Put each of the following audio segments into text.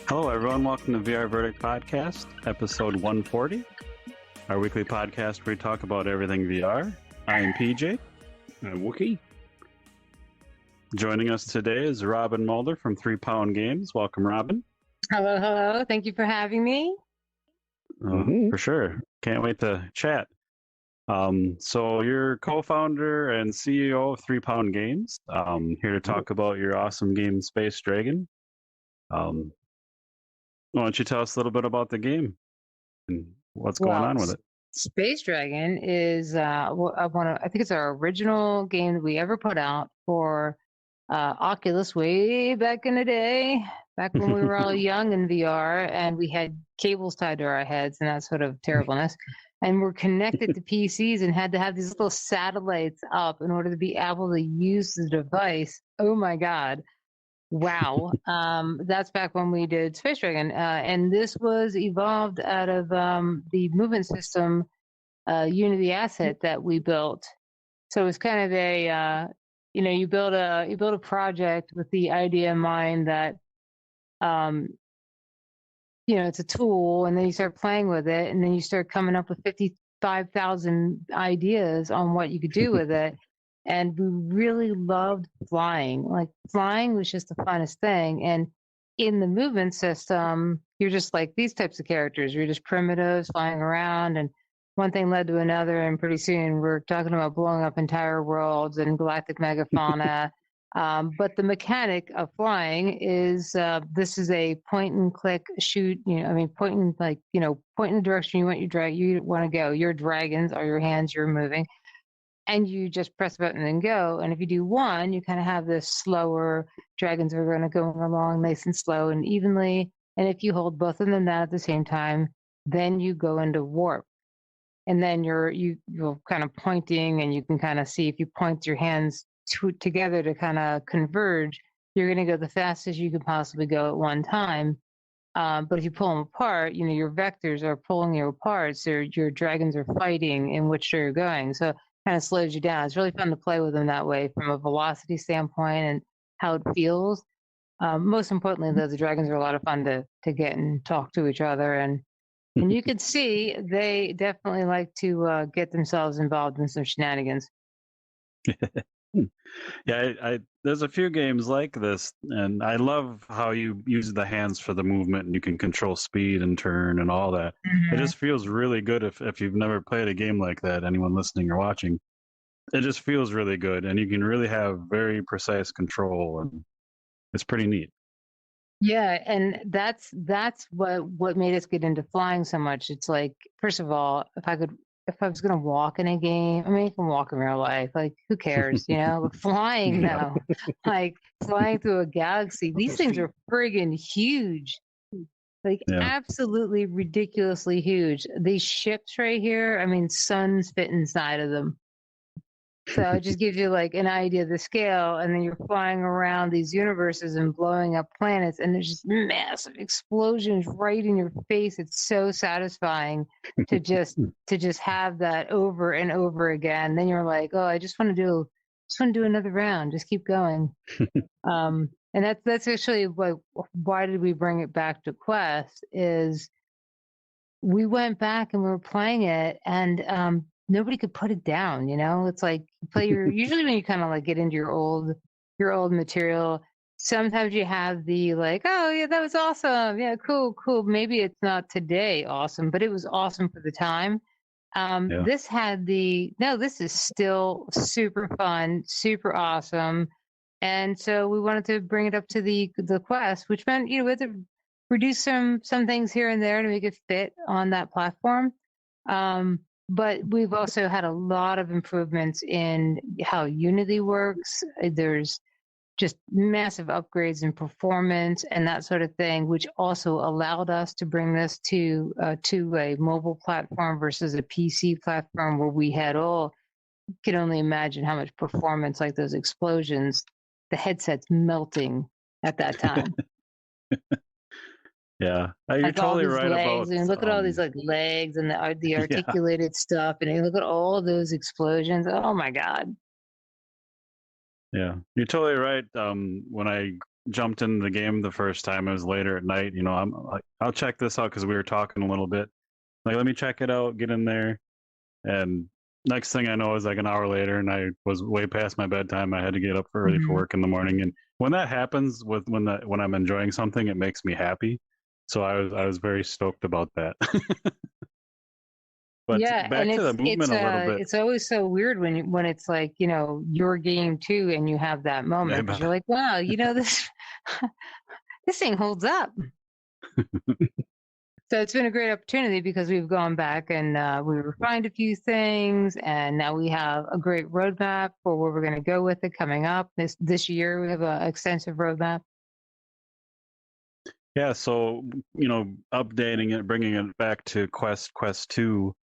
Hello, everyone. Welcome to VR Verdict Podcast, episode 140, our weekly podcast where we talk about everything VR. I'm PJ. I'm Wookie. Joining us today is Robin Moulder from 3 Pound Games. Welcome, Robin. Hello, hello. Thank you for having me. For sure. Can't wait to chat. So you're co-founder and CEO of 3 Pound Games. Here to talk about your awesome game, Space Dragon. Why don't you tell us a little bit about the game and what's going on with it? Space Dragon is I think it's our original game that we ever put out for Oculus way back in the day, back when we were all young in VR and we had cables tied to our heads and that sort of terribleness. And we're connected to PCs and had to have these little satellites up in order to be able to use the device. Oh my God. Wow. That's back when we did Space Dragon. And this was evolved out of the movement system Unity asset that we built. So it's kind of a, you build a project with the idea in mind that, it's a tool, and then you start playing with it, and then you start coming up with 55,000 ideas on what you could do with it. And we really loved flying. Like, flying was just the funnest thing. And in the movement system, you're just like these types of characters. You're just primitives flying around, and one thing led to another. And pretty soon we're talking about blowing up entire worlds and galactic megafauna. But the mechanic of flying is this is a point and click shoot. Point in the direction you want to go. Your dragons are your hands. You're moving. And you just press a button and go. And if you do one, you kind of have this slower dragons are going to go along nice and slow and evenly. And if you hold both of them down at the same time, then you go into warp. And then you're kind of pointing, and you can kind of see if you point your hands together to kind of converge, you're going to go the fastest you could possibly go at one time. But if you pull them apart, your vectors are pulling you apart. So your dragons are fighting in which you're going. So kind of slows you down. It's really fun to play with them that way from a velocity standpoint and how it feels. Most importantly, though, the dragons are a lot of fun to get and talk to each other. And you can see they definitely like to get themselves involved in some shenanigans. Yeah, there's a few games like this, and I love how you use the hands for the movement, and you can control speed and turn and all that. Mm-hmm. It just feels really good if you've never played a game like that, anyone listening or watching. It just feels really good, and you can really have very precise control, and it's pretty neat. Yeah, and that's what made us get into flying so much. It's like, first of all, if I was going to walk in a game, you can walk in real life. Like, who cares, But flying, though, like flying through a galaxy, these things are friggin' huge. Like, absolutely ridiculously huge. These ships right here, suns fit inside of them. So it just gives you like an idea of the scale, and then you're flying around these universes and blowing up planets, and there's just massive explosions right in your face. It's so satisfying to just have that over and over again. Then you're like, oh, I just want to do another round. Just keep going. And that's actually why did we bring it back to Quest? Is we went back and we were playing it, and nobody could put it down. It's like usually when you kind of like get into your old material, sometimes you have the like, oh yeah, that was awesome. Yeah, cool. Maybe it's not today awesome, but it was awesome for the time. This is still super fun, super awesome. And so we wanted to bring it up to the Quest, which meant, we had to reduce some things here and there to make it fit on that platform. But we've also had a lot of improvements in how Unity works. There's just massive upgrades in performance and that sort of thing, which also allowed us to bring this to a mobile platform versus a PC platform where we had could only imagine how much performance, like those explosions, the headset's melting at that time. Yeah, you're Like all totally these right legs, about and look at all these like legs and the yeah. articulated stuff, and you look at all those explosions. Oh my God. Yeah, you're totally right. When I jumped into the game the first time, it was later at night. You know, I'm like, I'll check this out because we were talking a little bit. Like, let me check it out, get in there, and next thing I know is like an hour later, and I was way past my bedtime. I had to get up early for Mhm. work in the morning, and when that happens, when I'm enjoying something, it makes me happy. So I was very stoked about that. But Yeah, and back to the movement a little bit. it's always so weird when it's like, your game too, and you have that I moment because bet. you're like, wow, this this thing holds up. So it's been a great opportunity because we've gone back and we refined a few things, and now we have a great roadmap for where we're going to go with it coming up this year. We have an extensive roadmap. Yeah, so updating it, bringing it back to Quest 2,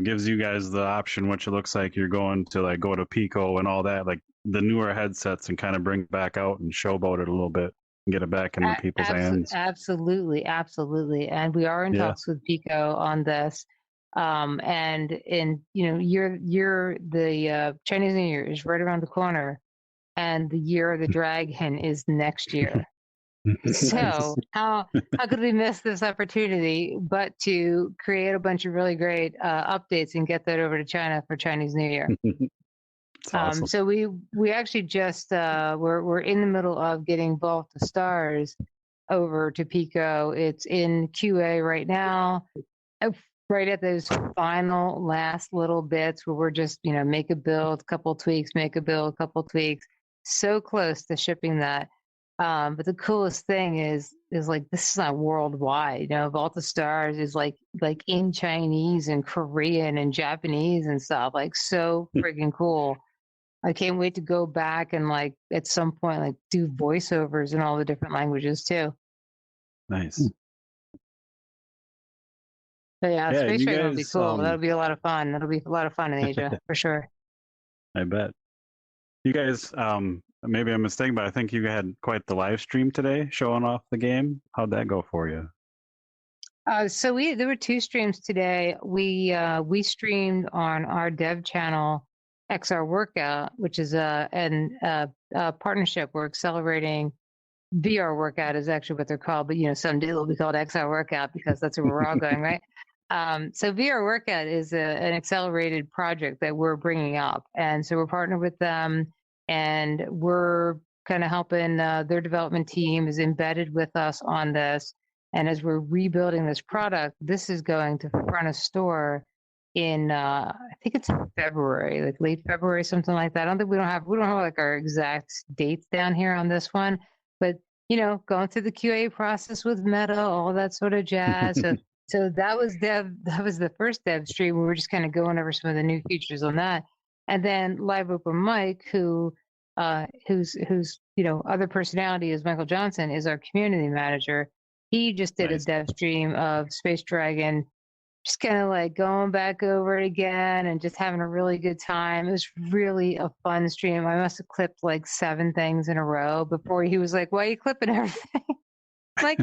gives you guys the option, which it looks like you're going to like go to Pico and all that, like the newer headsets, and kind of bring back out and showboat it a little bit and get it back into people's hands. Absolutely, absolutely, and we are in Yeah, talks with Pico on this. And you're the Chinese New Year is right around the corner, and the year of the dragon is next year. nice. So how could we miss this opportunity but to create a bunch of really great updates and get that over to China for Chinese New Year? It's awesome. So we actually just we're in the middle of getting Vault of Stars over to Pico. It's in QA right now, uh, right at those final last little bits where we're just make a build, couple tweaks, make a build, couple tweaks. So close to shipping that. But the coolest thing is like this is not worldwide. Vault of Stars is like in Chinese and Korean and Japanese and stuff. Like so freaking cool. I can't wait to go back and like at some point like do voiceovers in all the different languages too. Nice. But yeah, Yeah, Space you Dragon will be guys, cool. That'll be a lot of fun. That'll be a lot of fun in Asia for sure. I bet. You guys, maybe I'm mistaken, but I think you had quite the live stream today showing off the game. How'd that go for you? So there were two streams today. We streamed on our dev channel XR Workout, which is a partnership. We're accelerating VR Workout is actually what they're called, but someday it'll be called XR Workout because that's where we're all going, right? So VR Workout is an accelerated project that we're bringing up, and so we're partnered with them, and we're kind of helping their development team is embedded with us on this. And as we're rebuilding this product, this is going to front a store in I think it's February, like late February, something like that. I don't think we don't have like our exact dates down here on this one, but going through the QA process with Meta, all that sort of jazz. So that was the first dev stream. We were just kind of going over some of the new features on that. And then Live Open Mike, whose other personality is Michael Johnson, is our community manager. He just did a Nice. dev stream of Space Dragon, just kind of like going back over it again and just having a really good time. It was really a fun stream. I must have clipped like 7 things in a row before he was like, "Why are you clipping everything?" Like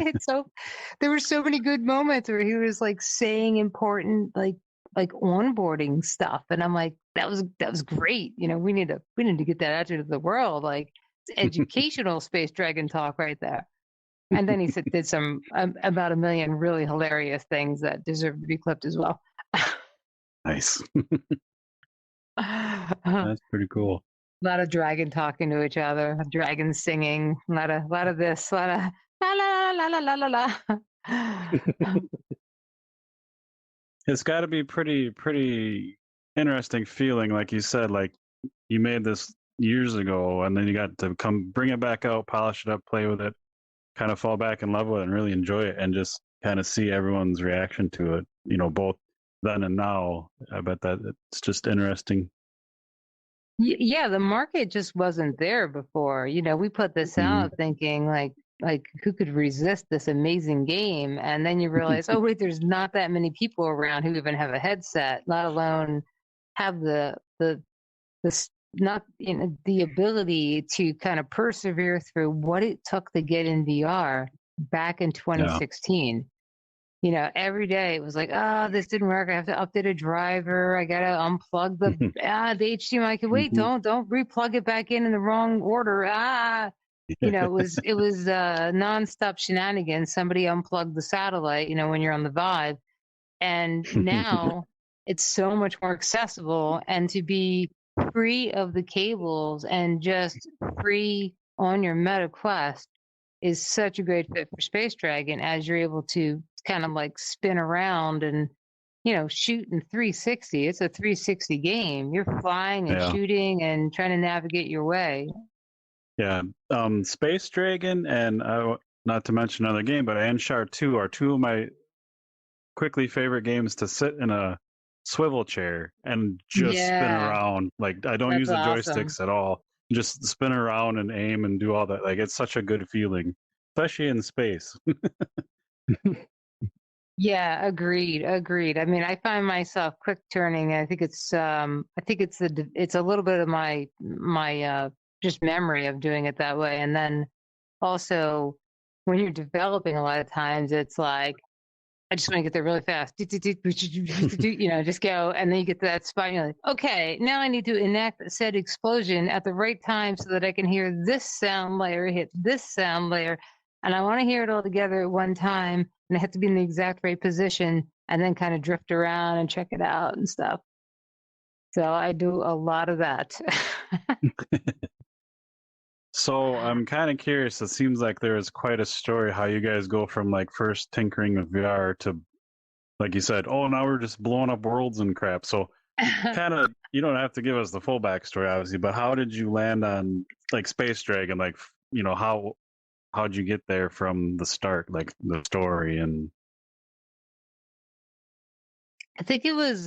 there were so many good moments where he was like saying important like onboarding stuff, and I'm like, that was great. We need to get that out to the world. Like it's educational Space Dragon talk right there. And then he did some about a million really hilarious things that deserve to be clipped as well. Nice. A That's pretty cool. lot of dragon talking to each other, dragons singing, a lot of this, a lot of la la la la la la la. It's got to be pretty interesting feeling, like you said, like you made this years ago, and then you got to come bring it back out, polish it up, play with it, kind of fall back in love with it, and really enjoy it, and just kind of see everyone's reaction to it. Both then and now. I bet that it's just interesting. Yeah, the market just wasn't there before. We put this Mhm. out thinking like who could resist this amazing game? And then you realize, oh wait, there's not that many people around who even have a headset, let alone have not the ability to kind of persevere through what it took to get in VR. back in Yeah. 2016. Every day it was like, this didn't work. I have to update a driver. I gotta unplug the HDMI. Wait, Mhm. don't replug it back in the wrong order. It was nonstop shenanigans. Somebody unplugged the satellite. When you're on the Vive, and now it's so much more accessible, and to be free of the cables and just free on your Meta Quest is such a great fit for Space Dragon, as you're able to kind of like spin around and shoot in 360. It's a 360 game. You're flying and Yeah. shooting and trying to navigate your way. Yeah. Space Dragon and not to mention another game, but Anshar 2 are two of my quickly favorite games to sit in a swivel chair and just spin Yeah, around. Like I don't that's use the awesome. joysticks at all. Just spin around and aim and do all that. Like it's such a good feeling, especially in space. Yeah, agreed. I mean, I find myself quick turning. I think it's a little bit of my just memory of doing it that way. And then also when you're developing, a lot of times it's like I just want to get there really fast. Just go. And then you get to that spot and you're like, okay, now I need to enact said explosion at the right time so that I can hear this sound layer hit this sound layer. And I want to hear it all together at one time. And I have to be in the exact right position and then kind of drift around and check it out and stuff. So I do a lot of that. So I'm kind of curious. It seems like there is quite a story how you guys go from like first tinkering with VR to, like you said, oh, now we're just blowing up worlds and crap. So kind of, you don't have to give us the full backstory, obviously, but how did you land on like Space Dragon? Like, how'd you get there from the start, like the story and I think it was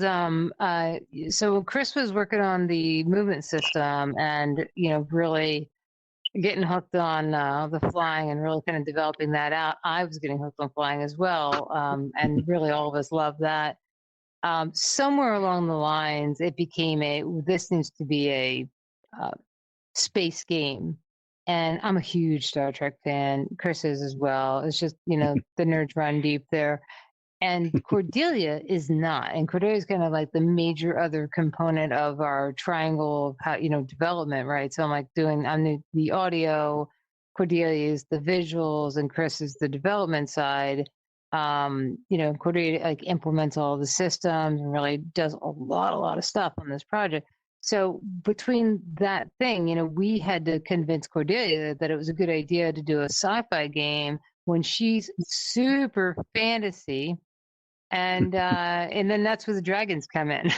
so Chris was working on the movement system and really getting hooked on the flying and really kind of developing that out. I was getting hooked on flying as well, and really all of us love that. Somewhere along the lines, it became this needs to be a uh, space game. And I'm a huge Star Trek fan. Chris is as well. It's just, the nerds run deep there. And Cordelia is not. And Cordelia is kind of like the major other component of our triangle of how, development, right? So I'm the audio, Cordelia is the visuals, and Chris is the development side. Cordelia like implements all the systems and really does a lot of stuff on this project. So between that thing, we had to convince Cordelia that it was a good idea to do a sci-fi game when she's super fantasy, and then that's where the dragons come in.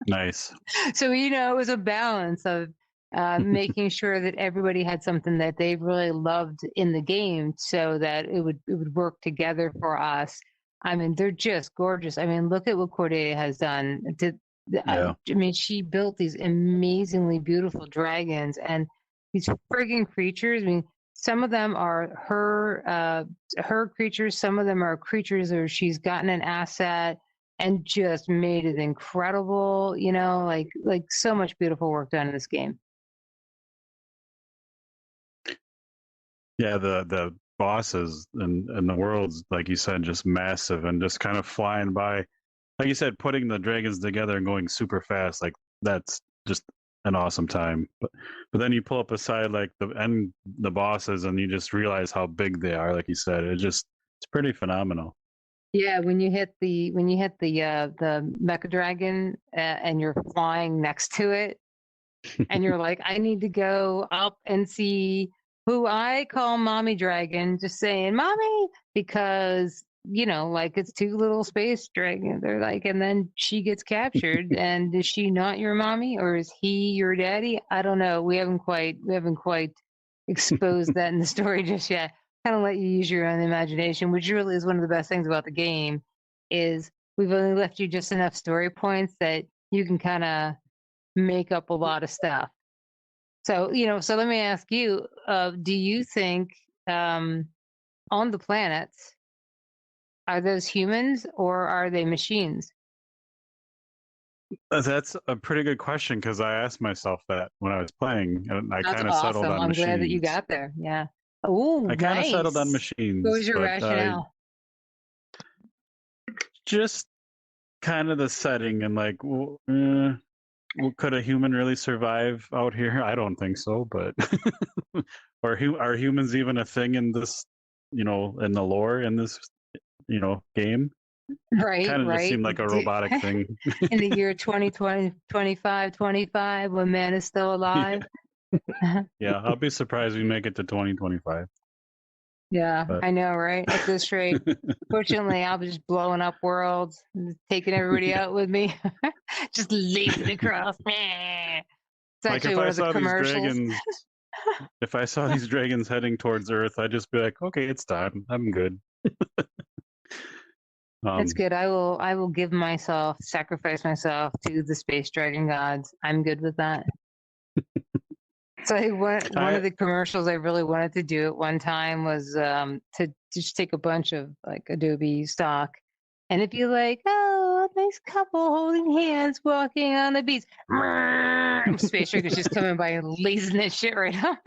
nice? So it was a balance of making sure that everybody had something that they really loved in the game, so that it would work together for us. I mean, they're just gorgeous. I mean, look at what Cordelia has done. Yeah. I mean, she built these amazingly beautiful dragons and these frigging creatures. I mean, some of them are her creatures. Some of them are creatures where she's gotten an asset and just made it incredible. Like so much beautiful work done in this game. Yeah, the bosses and the world's, like you said, just massive and just kind of flying by. Like you said, putting the dragons together and going super fast, like that's just an awesome time. But then you pull up aside like the bosses and you just realize how big they are. Like you said, it's pretty phenomenal. Yeah, when you hit the Mecha Dragon and you're flying next to it, and you're like, I need to go up and see who I call Mommy Dragon, just saying Mommy, because like it's two little space dragons. They're like, and then she gets captured, and is she not your mommy, or is he your daddy? I don't know. We haven't quite exposed that in the story just yet. Kind of let you use your own imagination, which really is one of the best things about the game. Is we've only left you just enough story points that you can kind of make up a lot of stuff. So let me ask you, do you think on the planets, are those humans or are they machines? That's a pretty good question because I asked myself that when I was playing, and I That's kind of settled awesome. on I'm glad that you machines. got there. Yeah. Oh, I kind of settled on nice. What machines, was your but rationale? just kind of the setting and like, well, could a human really survive out here? I don't think so, but are humans even a thing in this, in the lore in this, game? Right, Kind of just right. seemed like a robotic thing. In the year 2020, 25, when man is still alive. Yeah, I'll be surprised we make it to 2025. Yeah, But I know, right? At this rate. Fortunately, I was just blowing up worlds, taking everybody out with me, just leaping across. It's like actually if one I of the saw these commercials. dragons, if I saw these dragons heading towards Earth, I'd just be like, okay, it's time. I'm good. That's Um, good. I will give myself, sacrifice myself to the space dragon gods. I'm good with that. So one I of the commercials I really wanted to do at one time was to just take a bunch of like Adobe stock, and it'd be like, oh, a nice couple holding hands walking on the beach. Space Dragon's just coming by and lasing that shit right up.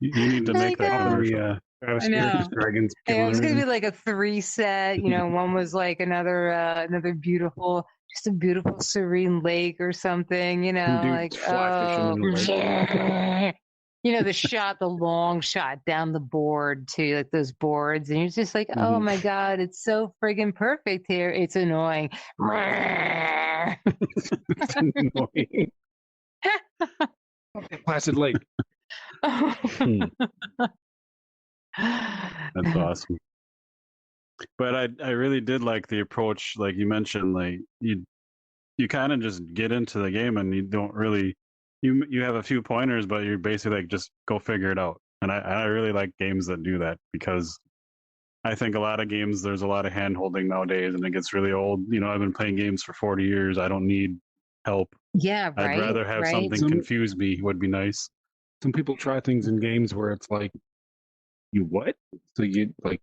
you need to make Like, that oh, commercial. I Stratosphere, know. dragons Yeah, it killing was gonna be everything. like a three set. One was like another beautiful, just a beautiful serene lake or something. Some Like, dudes fly fishing oh, in a lake. the long shot down the board too, like those boards, and you're just like, oh Mhm. my god, it's so friggin' perfect here. It's annoying. It's annoying. Placid Lake. That's awesome. But I really did like the approach, like you mentioned, like you kind of just get into the game and you don't really you have a few pointers, but you're basically like just go figure it out. And I really like games that do that because I think a lot of games there's a lot of hand holding nowadays and it gets really old. I've been playing games for 40 years. I don't need help. Yeah, I'd right, rather have right. something Some confuse me would be nice. some people try things in games where it's like, you what? So you like,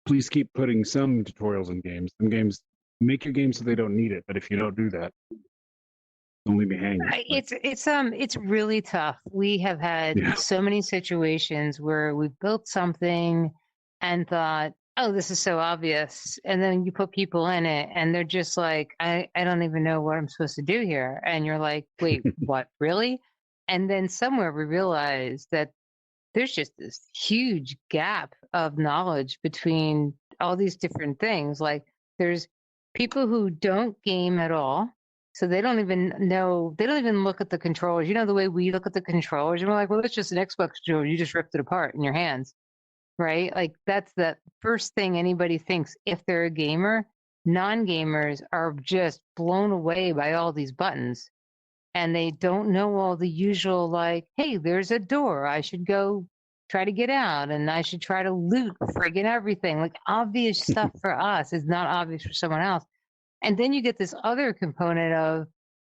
please keep putting some tutorials in games. Some games make your game so they don't need it, but if you don't do that, don't leave me hanging. Like, It's really tough. We have had yeah, so many situations where we've built something and thought, oh, this is so obvious. And then you put people in it and they're just like, I don't even know what I'm supposed to do here. And you're like, wait, what, really? And then somewhere we realize that there's just this huge gap of knowledge between all these different things. Like there's people who don't game at all. So they don't even know, they don't even look at the controllers. The way we look at the controllers, and we're like, well, it's just an Xbox controller. You just ripped it apart in your hands, right? Like that's the first thing anybody thinks if they're a gamer. Non gamers are just blown away by all these buttons and they don't know all the usual like, hey, there's a door, I should go try to get out and I should try to loot friggin' everything. Like obvious stuff for us is not obvious for someone else. And then you get this other component of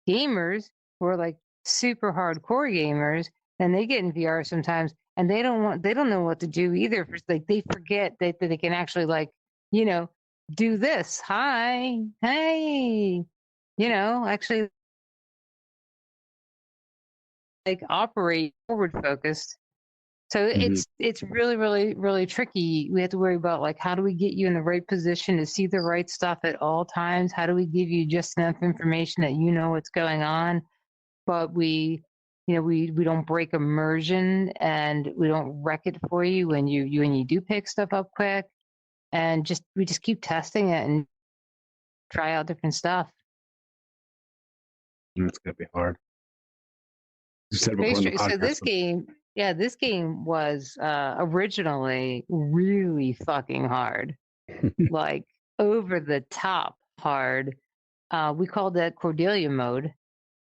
gamers who are like super hardcore gamers and they get in VR sometimes and they don't know what to do either. Like they forget that they can actually like, you know, do this. Hi, hey, actually like operate forward focused. So Mhm. it's really, really, really tricky. We have to worry about like how do we get you in the right position to see the right stuff at all times? How do we give you just enough information that you know what's going on, but we don't break immersion and we don't wreck it for you when you do pick stuff up quick, and we just keep testing it and try out different stuff. it's gonna be hard. You said before in the So podcast. this game was originally really fucking hard, like over the top hard. We called that Cordelia mode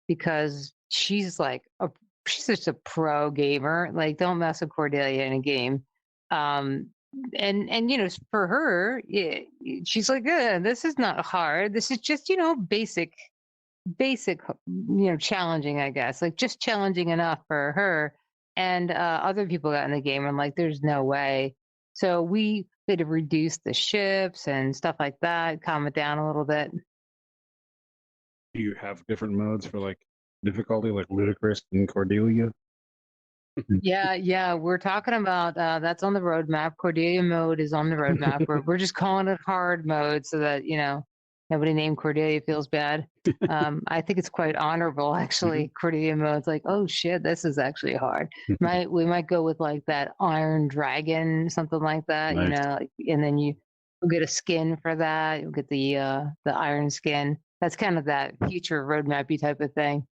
because she's just a pro gamer. Like, don't mess with Cordelia in a game. Um, and for her, yeah, she's like, this is not hard. This is just basic, challenging, I guess, like just challenging enough for her. And other people got in the game and like, there's no way. So we had to reduce the ships and stuff like that, calm it down a little bit. Do you have different modes for like difficulty, like Ludicrous and Cordelia. Yeah, we're talking about that's on the roadmap. Cordelia mode is on the roadmap. We're just calling it hard mode so that nobody named Cordelia feels bad. I think it's quite honorable actually. Cordelia mode's like, oh shit, this is actually hard. We might go with like that Iron Dragon, something like that, Nice. and then you'll get a skin for that. You'll get the iron skin. That's kind of that future roadmap-y type of thing.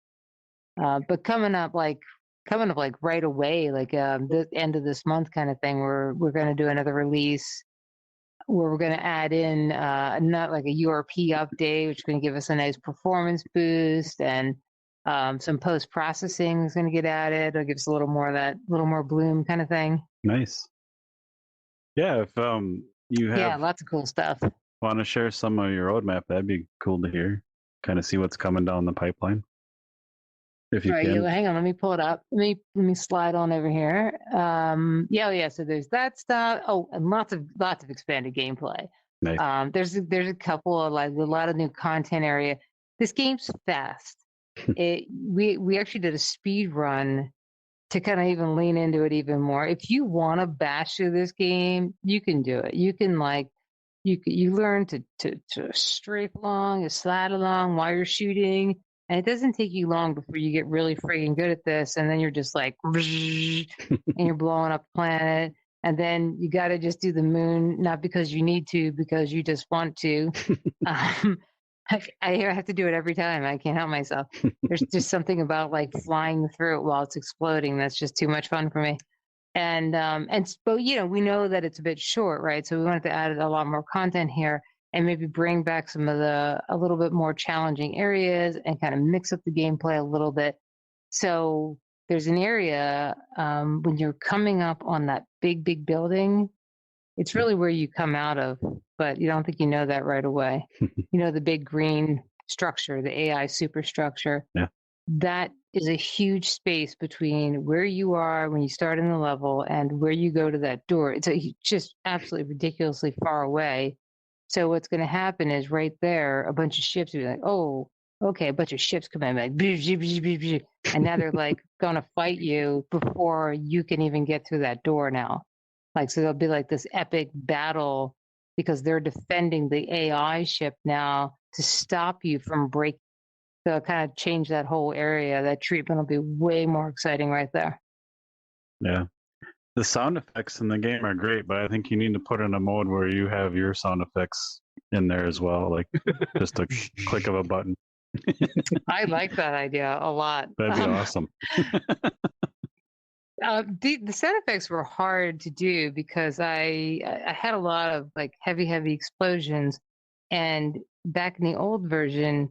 But coming up like right away, like the end of this month kind of thing, we're going to do another release where we're going to add in not like a URP update, which is going to give us a nice performance boost, and some post processing is going to get added. It'll give us a little more of that, little more bloom kind of thing. Nice. Yeah, if you have lots of cool stuff. Want to share some of your roadmap, that'd be cool to hear. Kind of see what's coming down the pipeline. If you can. Hang on, let me pull it up. Let me slide on over here. So there's that stuff. Oh, and lots of expanded gameplay. Nice. There's a couple of like a lot of new content area. This game's fast. We actually did a speed run to kind of even lean into it even more. If you want to bash through this game, you can do it. You can you learn to strafe along, to slide along while you're shooting. And it doesn't take you long before you get really freaking good at this. And then you're just like, and you're blowing up the planet. And then you got to just do the moon, not because you need to, because you just want to. I have to do it every time. I can't help myself. There's just something about like flying through it while it's exploding. That's just too much fun for me. But we know that it's a bit short, right? So we wanted to add a lot more content here, and maybe bring back some of a little bit more challenging areas and kind of mix up the gameplay a little bit. So there's an area when you're coming up on that big building, it's really where you come out of, but you don't think you know that right away. The big green structure, the AI superstructure. Yeah. That is a huge space between where you are when you start in the level and where you go to that door. It's just absolutely ridiculously far away. So what's going to happen is right there, a bunch of ships will be like, oh, okay, a bunch of ships come in, like, and now they're like going to fight you before you can even get through that door now. Like, so there'll be like this epic battle because they're defending the AI ship now to stop you from breaking. So it'll kind of change that whole area. That treatment will be way more exciting right there. Yeah. The sound effects in the game are great, but I think you need to put in a mode where you have your sound effects in there as well, like just a click of a button. I like that idea a lot. That'd be awesome. The sound effects were hard to do because I had a lot of like heavy explosions, and back in the old version,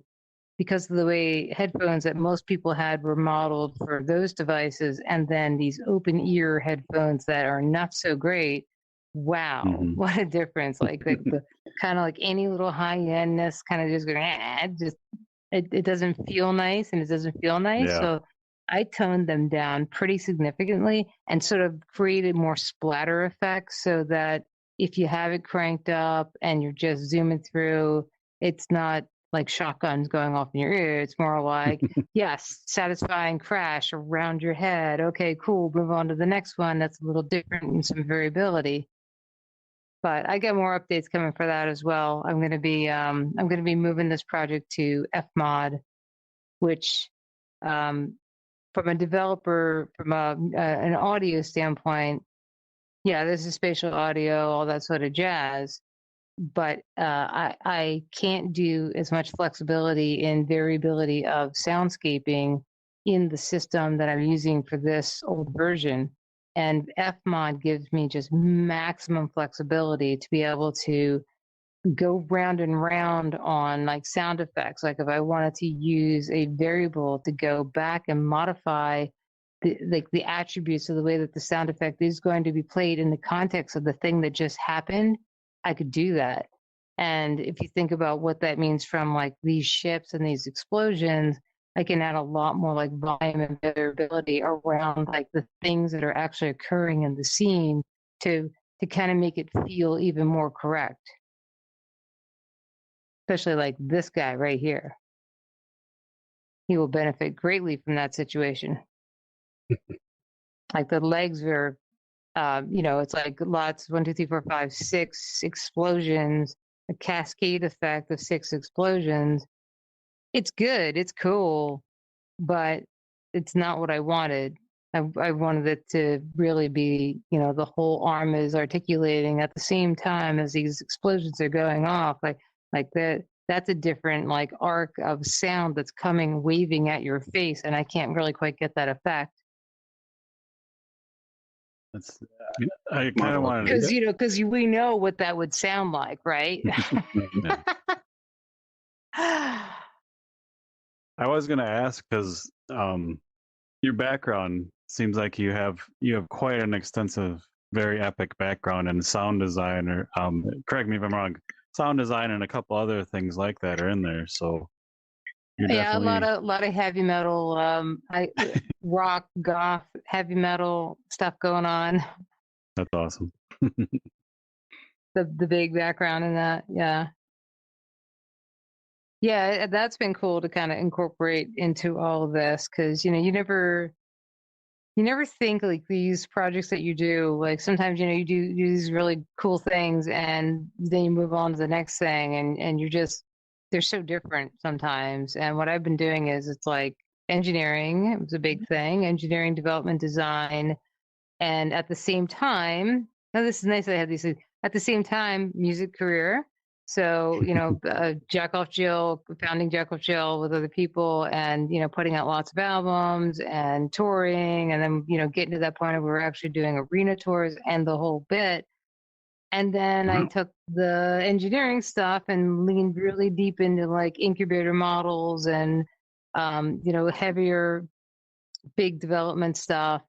because of the way headphones that most people had were modeled for those devices, and then these open ear headphones that are not so great. Wow, what a difference! Like the kind of like any little high endness kind of just going, it doesn't feel nice, and it doesn't feel nice. Yeah. So I toned them down pretty significantly and sort of created more splatter effects so that if you have it cranked up and you're just zooming through, it's not like shotguns going off in your ear. It's more like, yes, satisfying crash around your head. Okay, cool. Move on to the next one. That's a little different and some variability. But I got more updates coming for that as well. I'm going to be moving this project to Fmod, which from a developer, from an audio standpoint, yeah, this is spatial audio, all that sort of jazz. But I can't do as much flexibility and variability of soundscaping in the system that I'm using for this old version. And Fmod gives me just maximum flexibility to be able to go round and round on like sound effects. Like if I wanted to use a variable to go back and modify the attributes of the way that the sound effect is going to be played in the context of the thing that just happened, I could do that. And if you think about what that means from like these ships and these explosions, I can add a lot more like volume and variability around like the things that are actually occurring in the scene to kind of make it feel even more correct. Especially like this guy right here. he will benefit greatly from that situation. Like the legs are, it's like lots 1, 2, 3, 4, 5, 6 explosions, a cascade effect of 6 explosions. It's good, it's cool, but it's not what I wanted. I wanted it to really be, the whole arm is articulating at the same time as these explosions are going off. Like that. That's a different like arc of sound that's coming waving at your face, and I can't really quite get that effect. That's I kind of wanted because we know what that would sound like, right? I was gonna ask because your background seems like you have quite an extensive, very epic background in sound design, or correct me if I'm wrong, sound design and a couple other things like that are in there. So yeah, a lot of heavy metal, rock, goth, heavy metal stuff going on. That's awesome. The big background in that, yeah. Yeah, that's been cool to kind of incorporate into all of this because you never think like these projects that you do, like sometimes you do these really cool things and then you move on to the next thing and you're just they're so different sometimes. And what I've been doing is it's like engineering, it was a big thing, engineering, development, design, and at the same time, now this is nice that I have these things. At the same time, music career. So, Jack Off Jill, founding Jack Off Jill with other people and, putting out lots of albums and touring. And then, getting to that point where we're actually doing arena tours and the whole bit. And then I took the engineering stuff and leaned really deep into like incubator models and, heavier, big development stuff.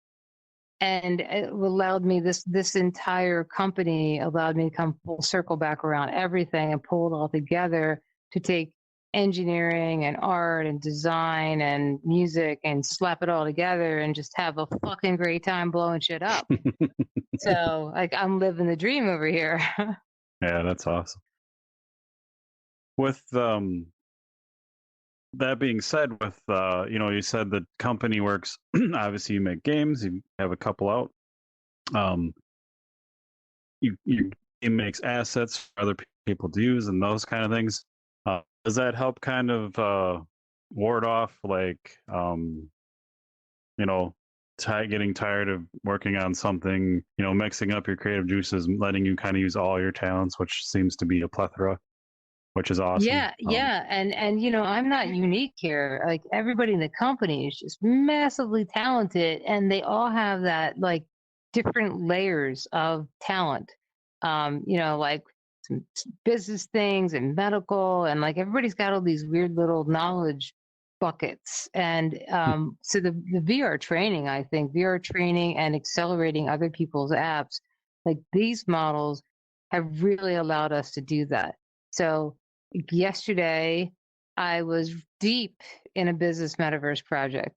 And it allowed me this entire company allowed me to come full circle back around everything and pull it all together to take engineering and art and design and music and slap it all together and just have a fucking great time blowing shit up. So like I'm living the dream over here. Yeah, that's awesome. With that being said, with you said the company works. Obviously, you make games. You have a couple out. It makes assets for other people to use and those kind of things. Does that help kind of ward off like getting tired of working on something? Mixing up your creative juices, letting you kind of use all your talents, which seems to be a plethora. Which is awesome. Yeah. And I'm not unique here. Like everybody in the company is just massively talented and they all have that like different layers of talent. Like some business things and medical and like everybody's got all these weird little knowledge buckets. And so the VR training, I think VR training and accelerating other people's apps, like these models have really allowed us to do that. So yesterday, I was deep in a business metaverse project.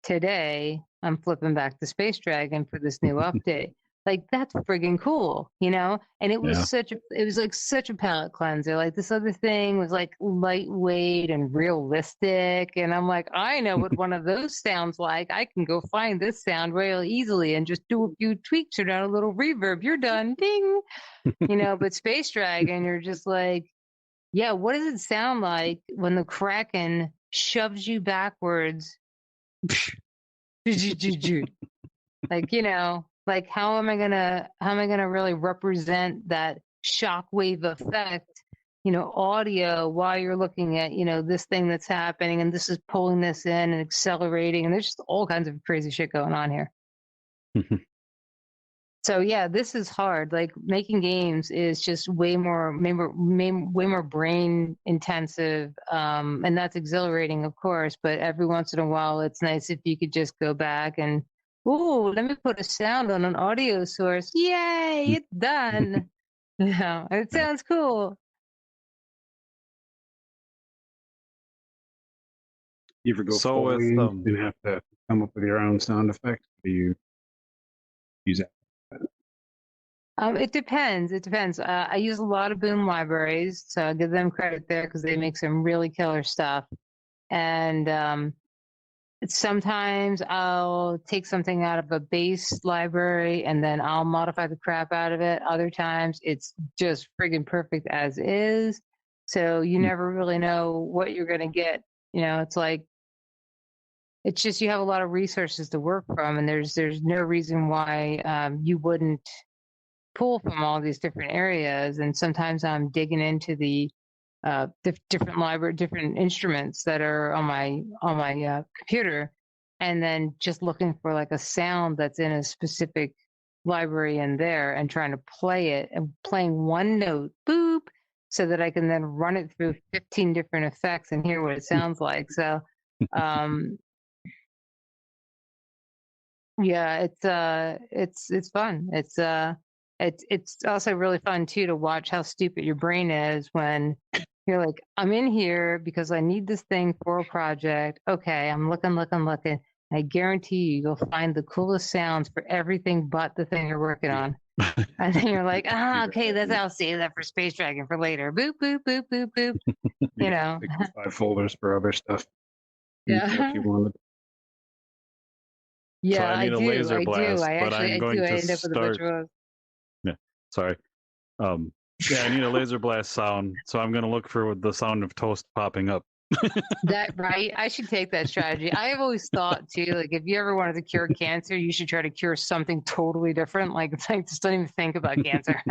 Today, I'm flipping back to Space Dragon for this new update. Like that's friggin' cool, And it was such a palate cleanser. Like this other thing was like lightweight and realistic, and I'm like, I know what one of those sounds like. I can go find this sound real easily and just do a few tweaks or down a little reverb. You're done, ding. But Space Dragon, you're just like, yeah, what does it sound like when the Kraken shoves you backwards? Like, like how am I gonna really represent that shockwave effect, audio while you're looking at, this thing that's happening and this is pulling this in and accelerating and there's just all kinds of crazy shit going on here. So yeah, this is hard. Like making games is just way more brain intensive, and that's exhilarating, of course. But every once in a while, it's nice if you could just go back and, ooh, let me put a sound on an audio source. Yay, it's done. Yeah, it sounds cool. You ever go and have to come up with your own sound effects? Do you use that? It depends. It depends. I use a lot of Boom libraries, so I give them credit there because they make some really killer stuff. And sometimes I'll take something out of a base library and then I'll modify the crap out of it. Other times it's just friggin' perfect as is. So you never really know what you're going to get. It's like, it's just, you have a lot of resources to work from, and there's no reason why you wouldn't pull from all these different areas. And sometimes I'm digging into the different library, different instruments that are on my computer, and then just looking for like a sound that's in a specific library in there, and trying to play it and playing one note, boop, so that I can then run it through 15 different effects and hear what it sounds like. So, yeah, it's fun. It's also really fun too to watch how stupid your brain is when you're like, I'm in here because I need this thing for a project. Okay, I'm looking. I guarantee you'll find the coolest sounds for everything but the thing you're working on. And then you're like, okay, I'll save that for Space Dragon for later. Boop, boop, boop, boop, boop. Like 5 folders for other stuff. Yeah. You wanted. So Yeah, I I need a do. laser I blast, do. I but actually, I'm I going do. I to end up with a bunch start. of. Yeah, sorry. Yeah, I need a laser blast sound, so I'm going to look for the sound of toast popping up. That right? I should take that strategy. I have always thought too, like if you ever wanted to cure cancer, you should try to cure something totally different. Like it's like just don't even think about cancer.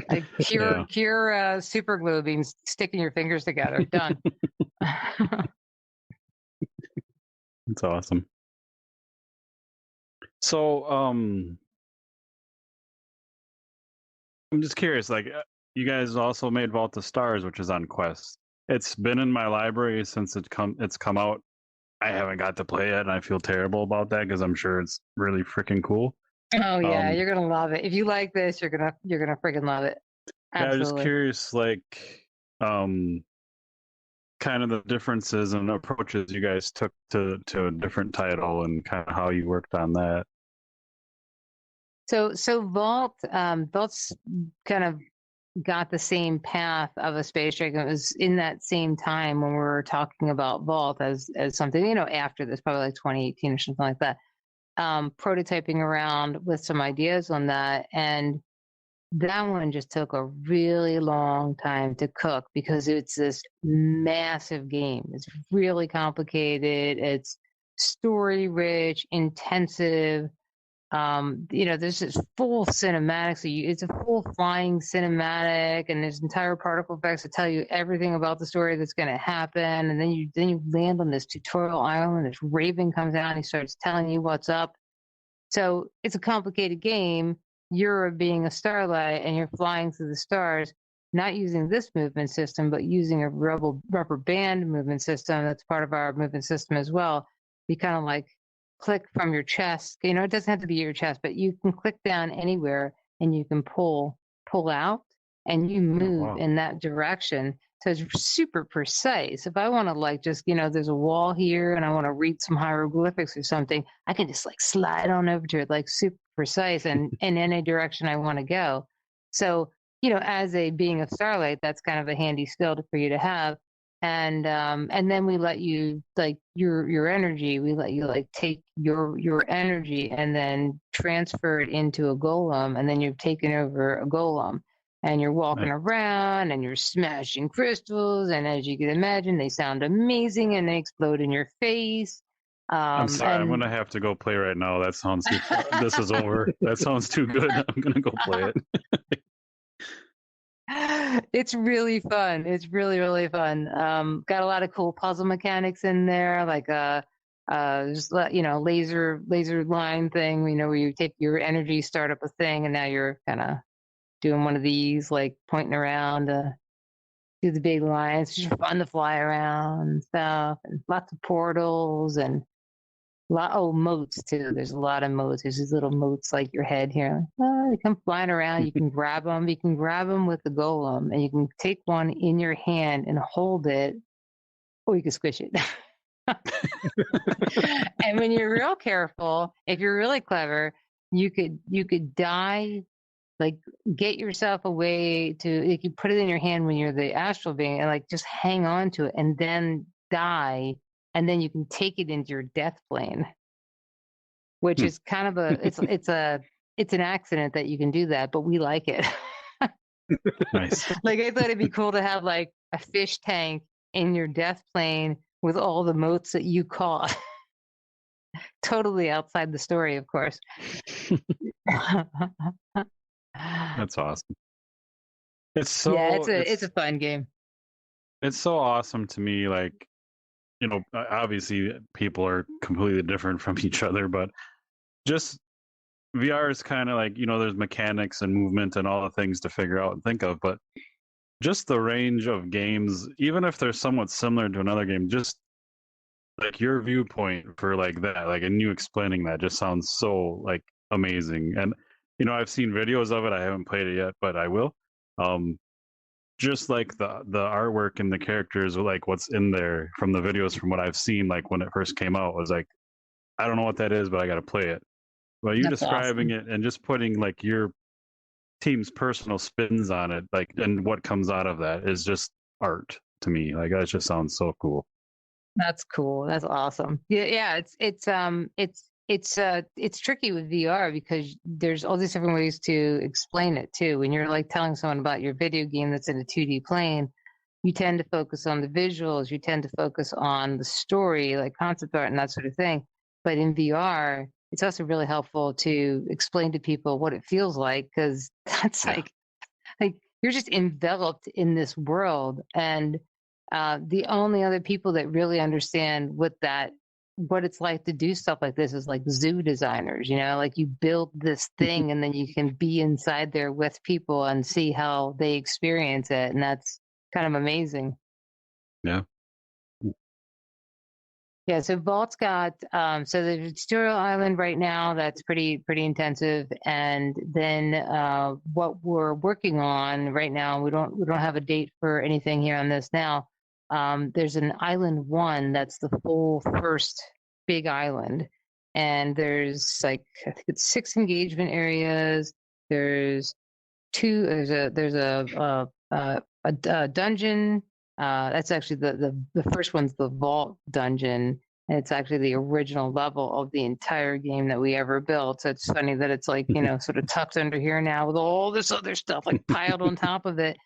Like cure super glue being sticking your fingers together. Done. It's awesome. So, I'm just curious, like you guys also made Vault of Stars, which is on Quest. It's been in my library since it's come out. I haven't got to play it, and I feel terrible about that because I'm sure it's really freaking cool. Oh yeah, you're gonna love it. If you like this, you're gonna freaking love it. Absolutely. Yeah, I'm just curious, like, kind of the differences and approaches you guys took to a different title, and kind of how you worked on that. So Vault's kind of got the same path of a Space Dragon. It was in that same time when we were talking about Vault as something, after this, probably like 2018 or something like that. Prototyping around with some ideas on that, and that one just took a really long time to cook because it's this massive game. It's really complicated. It's story rich, intensive. There's this full cinematic. So it's a full flying cinematic, and there's entire particle effects that tell you everything about the story that's going to happen. And then you land on this tutorial island. This Raven comes out and he starts telling you what's up. So it's a complicated game. You're being a starlight and you're flying through the stars, not using this movement system, but using a rubber band movement system. That's part of our movement system as well. You kind of like click from your chest. It doesn't have to be your chest, but you can click down anywhere and you can pull out, and you move in that direction. So it's super precise. If I want to like just, there's a wall here and I want to read some hieroglyphics or something, I can just like slide on over to it, like super precise and in any direction I want to go. So, as being a starlight, that's kind of a handy skill for you to have. And then we let you like your energy, we let you like take your energy and then transfer it into a golem, and then you've taken over a golem. And you're walking around and you're smashing crystals. And as you can imagine, they sound amazing and they explode in your face. I'm sorry, I'm going to have to go play right now. That sounds, this is over. That sounds too good. I'm going to go play it. It's really fun. It's really, really fun. Got a lot of cool puzzle mechanics in there, like just laser line thing, where you take your energy, start up a thing, and now you're kind of doing one of these, like pointing around do the big lines. It's just fun to fly around and stuff, and lots of portals and moats too. There's a lot of moats. There's these little moats like your head here. They come flying around. You can grab them. You can grab them with the golem, and you can take one in your hand and hold it, or you can squish it. And when you're real careful, if you're really clever, you could die. Like get yourself a way to, like, you put it in your hand when you're the astral being and like just hang on to it and then die, and then you can take it into your death plane, which is kind of it's an accident that you can do that, but we like it. Nice. Like, I thought it'd be cool to have like a fish tank in your death plane with all the motes that you caught. Totally outside the story, of course. That's awesome. It's it's a fun game. It's so awesome to me. Like, obviously people are completely different from each other, but just VR is kind of like, there's mechanics and movement and all the things to figure out and think of, but just the range of games, even if they're somewhat similar to another game, just like your viewpoint for like that, like, and you explaining that just sounds so like amazing. And I've seen videos of it. I haven't played it yet, but I will. Just like the artwork and the characters, like what's in there from the videos, from what I've seen, like when it first came out, was like, I don't know what that is, but I got to play it. Well, you describing it and just putting like your team's personal spins on it, like, and what comes out of that is just art to me. Like, that just sounds so cool. That's cool. That's awesome. Yeah. It's tricky with VR because there's all these different ways to explain it too. When you're like telling someone about your video game that's in a 2D plane, you tend to focus on the visuals. You tend to focus on the story, like concept art and that sort of thing. But in VR, it's also really helpful to explain to people what it feels like, because that's like you're just enveloped in this world, and the only other people that really understand what it's like to do stuff like this is like zoo designers. Like, you build this thing and then you can be inside there with people and see how they experience it, and that's kind of amazing. Yeah. Yeah, so Vault's got so there's a tutorial island right now that's pretty intensive, and then what we're working on right now, we don't have a date for anything here on this now. There's an island 1 that's the full first big island, and there's like, I think it's 6 engagement areas. There's a dungeon. That's actually the first one's the vault dungeon, and it's actually the original level of the entire game that we ever built. So it's funny that it's like, sort of tucked under here now with all this other stuff like piled on top of it.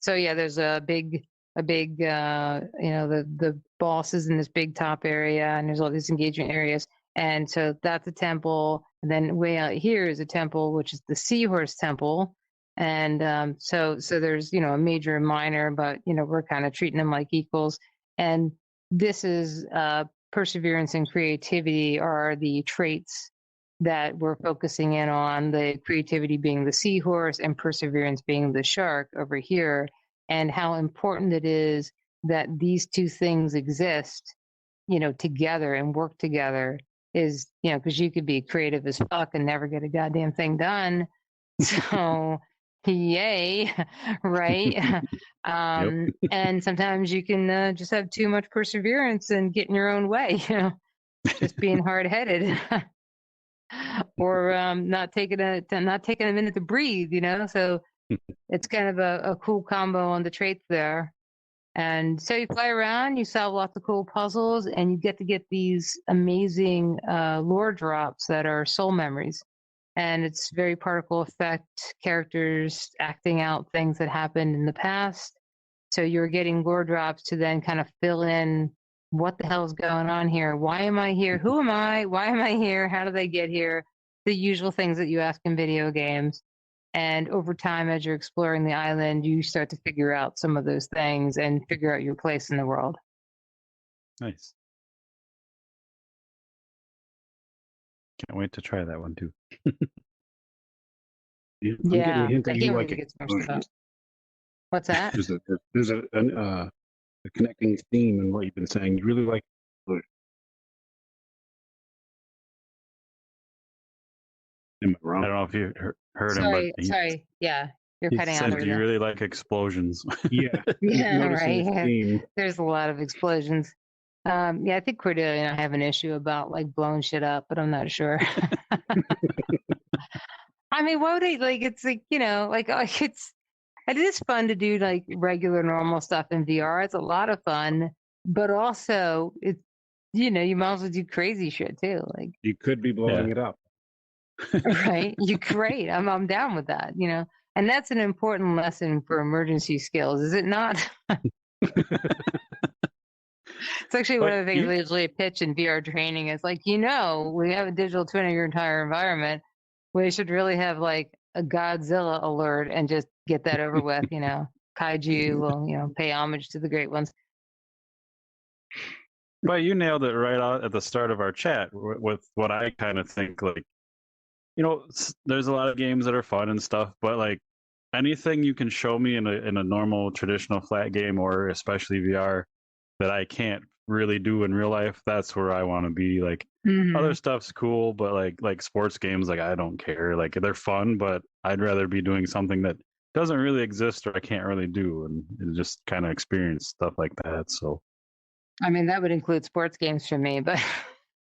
So yeah, there's a big the boss is in this big top area, and there's all these engagement areas. And so that's a temple, and then way out here is a temple, which is the Seahorse Temple. And so there's a major and minor, but we're kind of treating them like equals. And this is perseverance and creativity are the traits that we're focusing in on, the creativity being the seahorse and perseverance being the shark over here, and how important it is that these two things exist together and work together. Is because you could be creative as fuck and never get a goddamn thing done. So yay, right? And sometimes you can just have too much perseverance and get in your own way, just being hard-headed, or not taking a minute to breathe, So it's kind of a cool combo on the traits there. And so you fly around, you solve lots of cool puzzles, and you get these amazing lore drops that are soul memories. And it's very particle effect characters acting out things that happened in the past. So you're getting lore drops to then kind of fill in what the hell is going on here? Why am I here? Who am I? Why am I here? How did I get here? The usual things that you ask in video games. And over time, as you're exploring the island, you start to figure out some of those things and figure out your place in the world. Nice. Can't wait to try that one too. Yeah, I'm getting a hint that you like it. What's that? There's a connecting theme in what you've been saying. You really like explosions. Am I wrong? I don't know if you heard him, but sorry, yeah, you're cutting out. You really like explosions. Yeah, yeah, right. There's a lot of explosions. Yeah, I think Cordelia and I have an issue about like blowing shit up, but I'm not sure. I mean, why would they like? It's like it is fun to do like regular normal stuff in VR. It's a lot of fun, but also it's, you might as well do crazy shit too. Like, You could be blowing it up. right? You great. I'm down with that, And that's an important lesson for emergency skills, is it not? It's actually one of the things we usually pitch in VR training is like, we have a digital twin of your entire environment. We should really have like a Godzilla alert and just get that over with, Kaiju will, pay homage to the great ones. But you nailed it right out at the start of our chat with what I kind of think, like, there's a lot of games that are fun and stuff, but like anything you can show me in a normal traditional flat game, or especially VR, that I can't really do in real life, that's where I want to be. Like, other stuff's cool, but like sports games, like I don't care. Like, they're fun, but I'd rather be doing something that doesn't really exist or I can't really do, and just kind of experience stuff like that. So, I mean, that would include sports games for me, but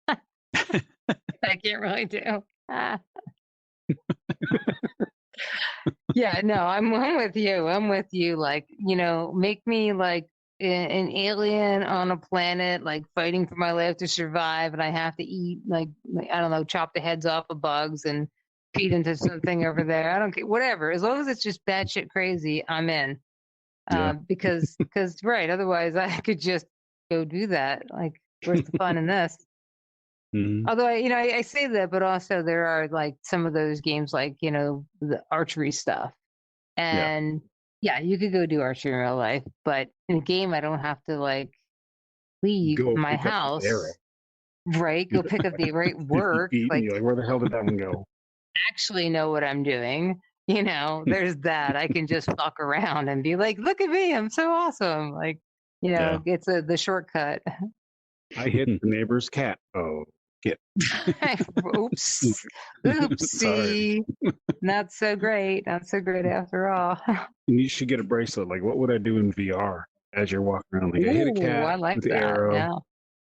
I can't really do. Yeah, no, I'm with you. I'm with you. Like, make me like an alien on a planet, like fighting for my life to survive, and I have to eat, like I don't know, chop the heads off of bugs and feed into something over there. I don't care, whatever. As long as it's just batshit crazy, I'm in. Because right, otherwise I could just go do that. Like, where's the fun in this? Although I say that, but also there are like some of those games, like the archery stuff, and you could go do archery in real life, but in a game I don't have to like leave my house, right? Go pick up the right work. Like, you're like, where the hell did that one go? Actually know what I'm doing. There's that. I can just fuck around and be like, look at me, I'm so awesome. Like, it's the shortcut. I hit the neighbor's cat. Oh, get. Oops. Oopsie. Not so great. Not so great after all. You should get a bracelet. Like, what would I do in VR as you're walking around? Like, I hit a cat I like with the that. arrow. Yeah.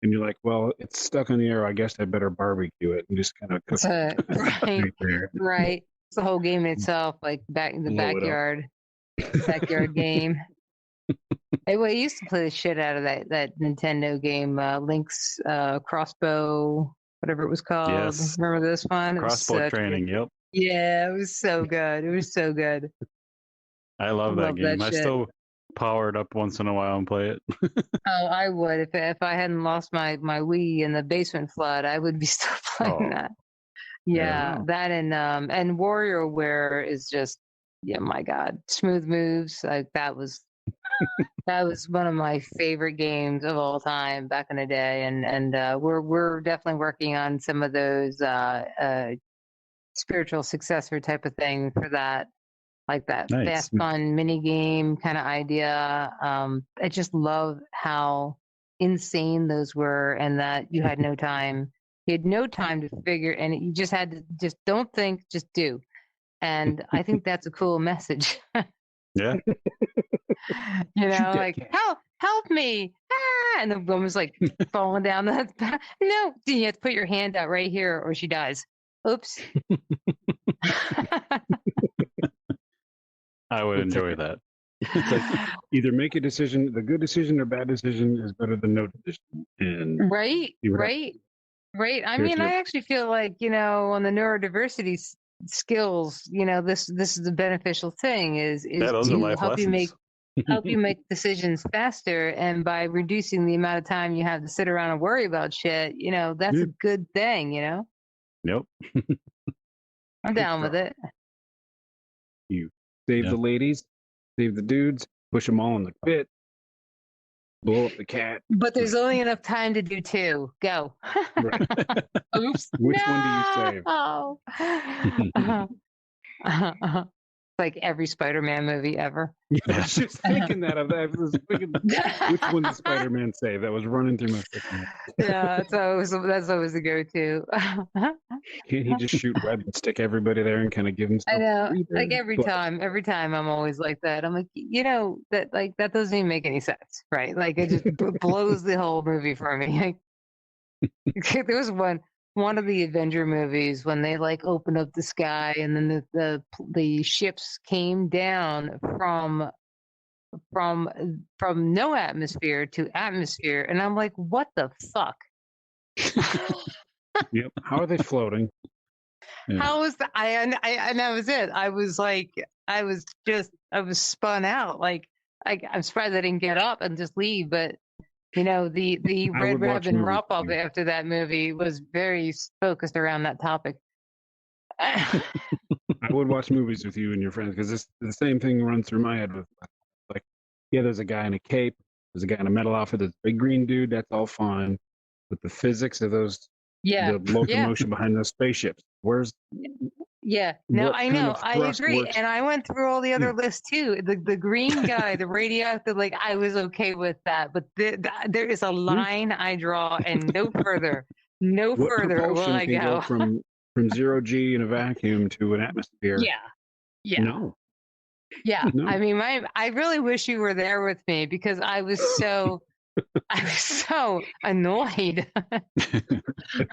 And you're like, well, it's stuck on the arrow. I guess I better barbecue it and just kind of cook it. Right. Right. It's the whole game itself, like back in the backyard game. I used to play the shit out of that Nintendo game, Link's Crossbow, whatever it was called. Yes. Remember this one? Crossbow training. Yep. Yeah, it was so good. It was so good. I love that game. I still power it up once in a while and play it. Oh, I would. If I hadn't lost my Wii in the basement flood, I would be still playing that. Yeah, that and WarioWare is just, my God, smooth moves. Like that was one of my favorite games of all time back in the day, and we're definitely working on some of those spiritual successor type of thing for that. Like that fast, fun mini game kind of idea. I just love how insane those were, and that you had no time. You had no time to figure, and you just had to just don't think, just do. And I think that's a cool message. Yeah. Like help me, and the woman's like falling down the. No, you have to put your hand out right here, or she dies. Oops. I would enjoy that. It's like, either make a decision, the good decision or bad decision is better than no decision. And right. I mean, I actually feel like, on the neurodiversity skills, this is the beneficial thing is to help you make decisions faster, and by reducing the amount of time you have to sit around and worry about shit, that's a good thing, Yep. I'm down with it. You save the ladies, save the dudes, push them all in the pit, blow up the cat. But there's only enough time to do two. Go. Right. Oops. Which one do you save? Like every Spider-Man movie ever. I was just thinking that. I was thinking, which one did Spider-Man save? That was running through my thinking. Yeah, that's always the go-to. Can't he just shoot web and stick everybody there and kind of give him stuff? I know. Like every time I'm always like that. I'm like, that doesn't even make any sense, right? Like it just blows the whole movie for me. Like, there was one of the Avenger movies when they like opened up the sky and then the ships came down from no atmosphere to atmosphere, and I'm like, what the fuck? Yep. How are they floating? Yeah. How was the, and that was it. I was like, I was spun out. Like, I'm surprised I didn't get up and just leave. But the I Red would watch Robin movies wrap up with you. after that movie was very focused around that topic. I would watch movies with you and your friends because the same thing runs through my head with like, yeah, there's a guy in a cape, there's a guy in a metal outfit, there's a big green dude, that's all fine. But the physics of those, Yeah, the locomotion behind those spaceships, where's yeah. No, what I kind know, of I thrust agree, works? and I went through all the other Yeah. lists too. The green guy, the radioactive, like I was okay with that, but there is a line I draw, and no further, no What further will propulsion I can go go. from 0 G in a vacuum to an atmosphere? Yeah, yeah. No. Yeah, No. I mean, I really wish you were there with me because I was so annoyed.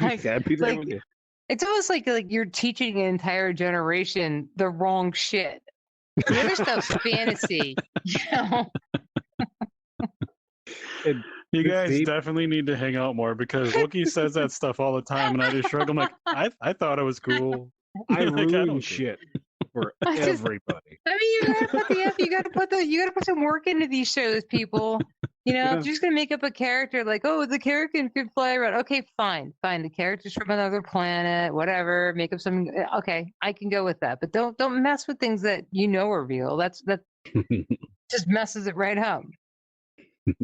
Like, I'd be there like with you. it's almost like you're teaching an entire generation the wrong shit. The other stuff's fantasy, you know. You guys See? definitely need to hang out more because Wookie says that stuff all the time, and I just shrug. I'm like, I thought it was cool. I Like, ruin don't care. shit for I just- everybody. I mean, you gotta put some work into these shows, people. If Yeah. you're just gonna make up a character like, oh, the character could fly around. Okay, fine. The character's from another planet, whatever. Make up some. Okay, I can go with that, but don't mess with things that are real. That just messes it right up.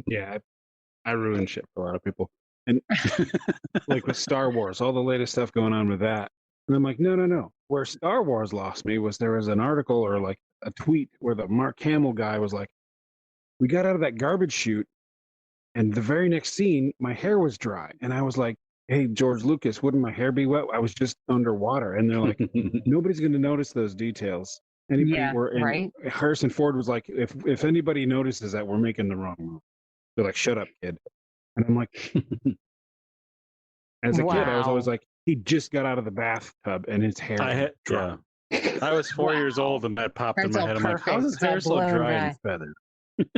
Yeah, I ruin shit for a lot of people. And like with Star Wars, all the latest stuff going on with that. And I'm like, no. Where Star Wars lost me was there was an article or like a tweet where the Mark Hamill guy was like, we got out of that garbage chute, and the very next scene, my hair was dry. And I was like, hey, George Lucas, wouldn't my hair be wet? I was just underwater. And they're like, nobody's going to notice those details. Yeah, and right. Harrison Ford was like, if anybody notices that, we're making the wrong move. They're like, shut up, kid. And I'm like, as a kid, I was always Wow. like, he just got out of the bathtub and his hair was dry. I was 4 years Wow. old and that popped in That's my all head. I'm like, perfect. how's his It's all hair so blown dry dry. and feathered?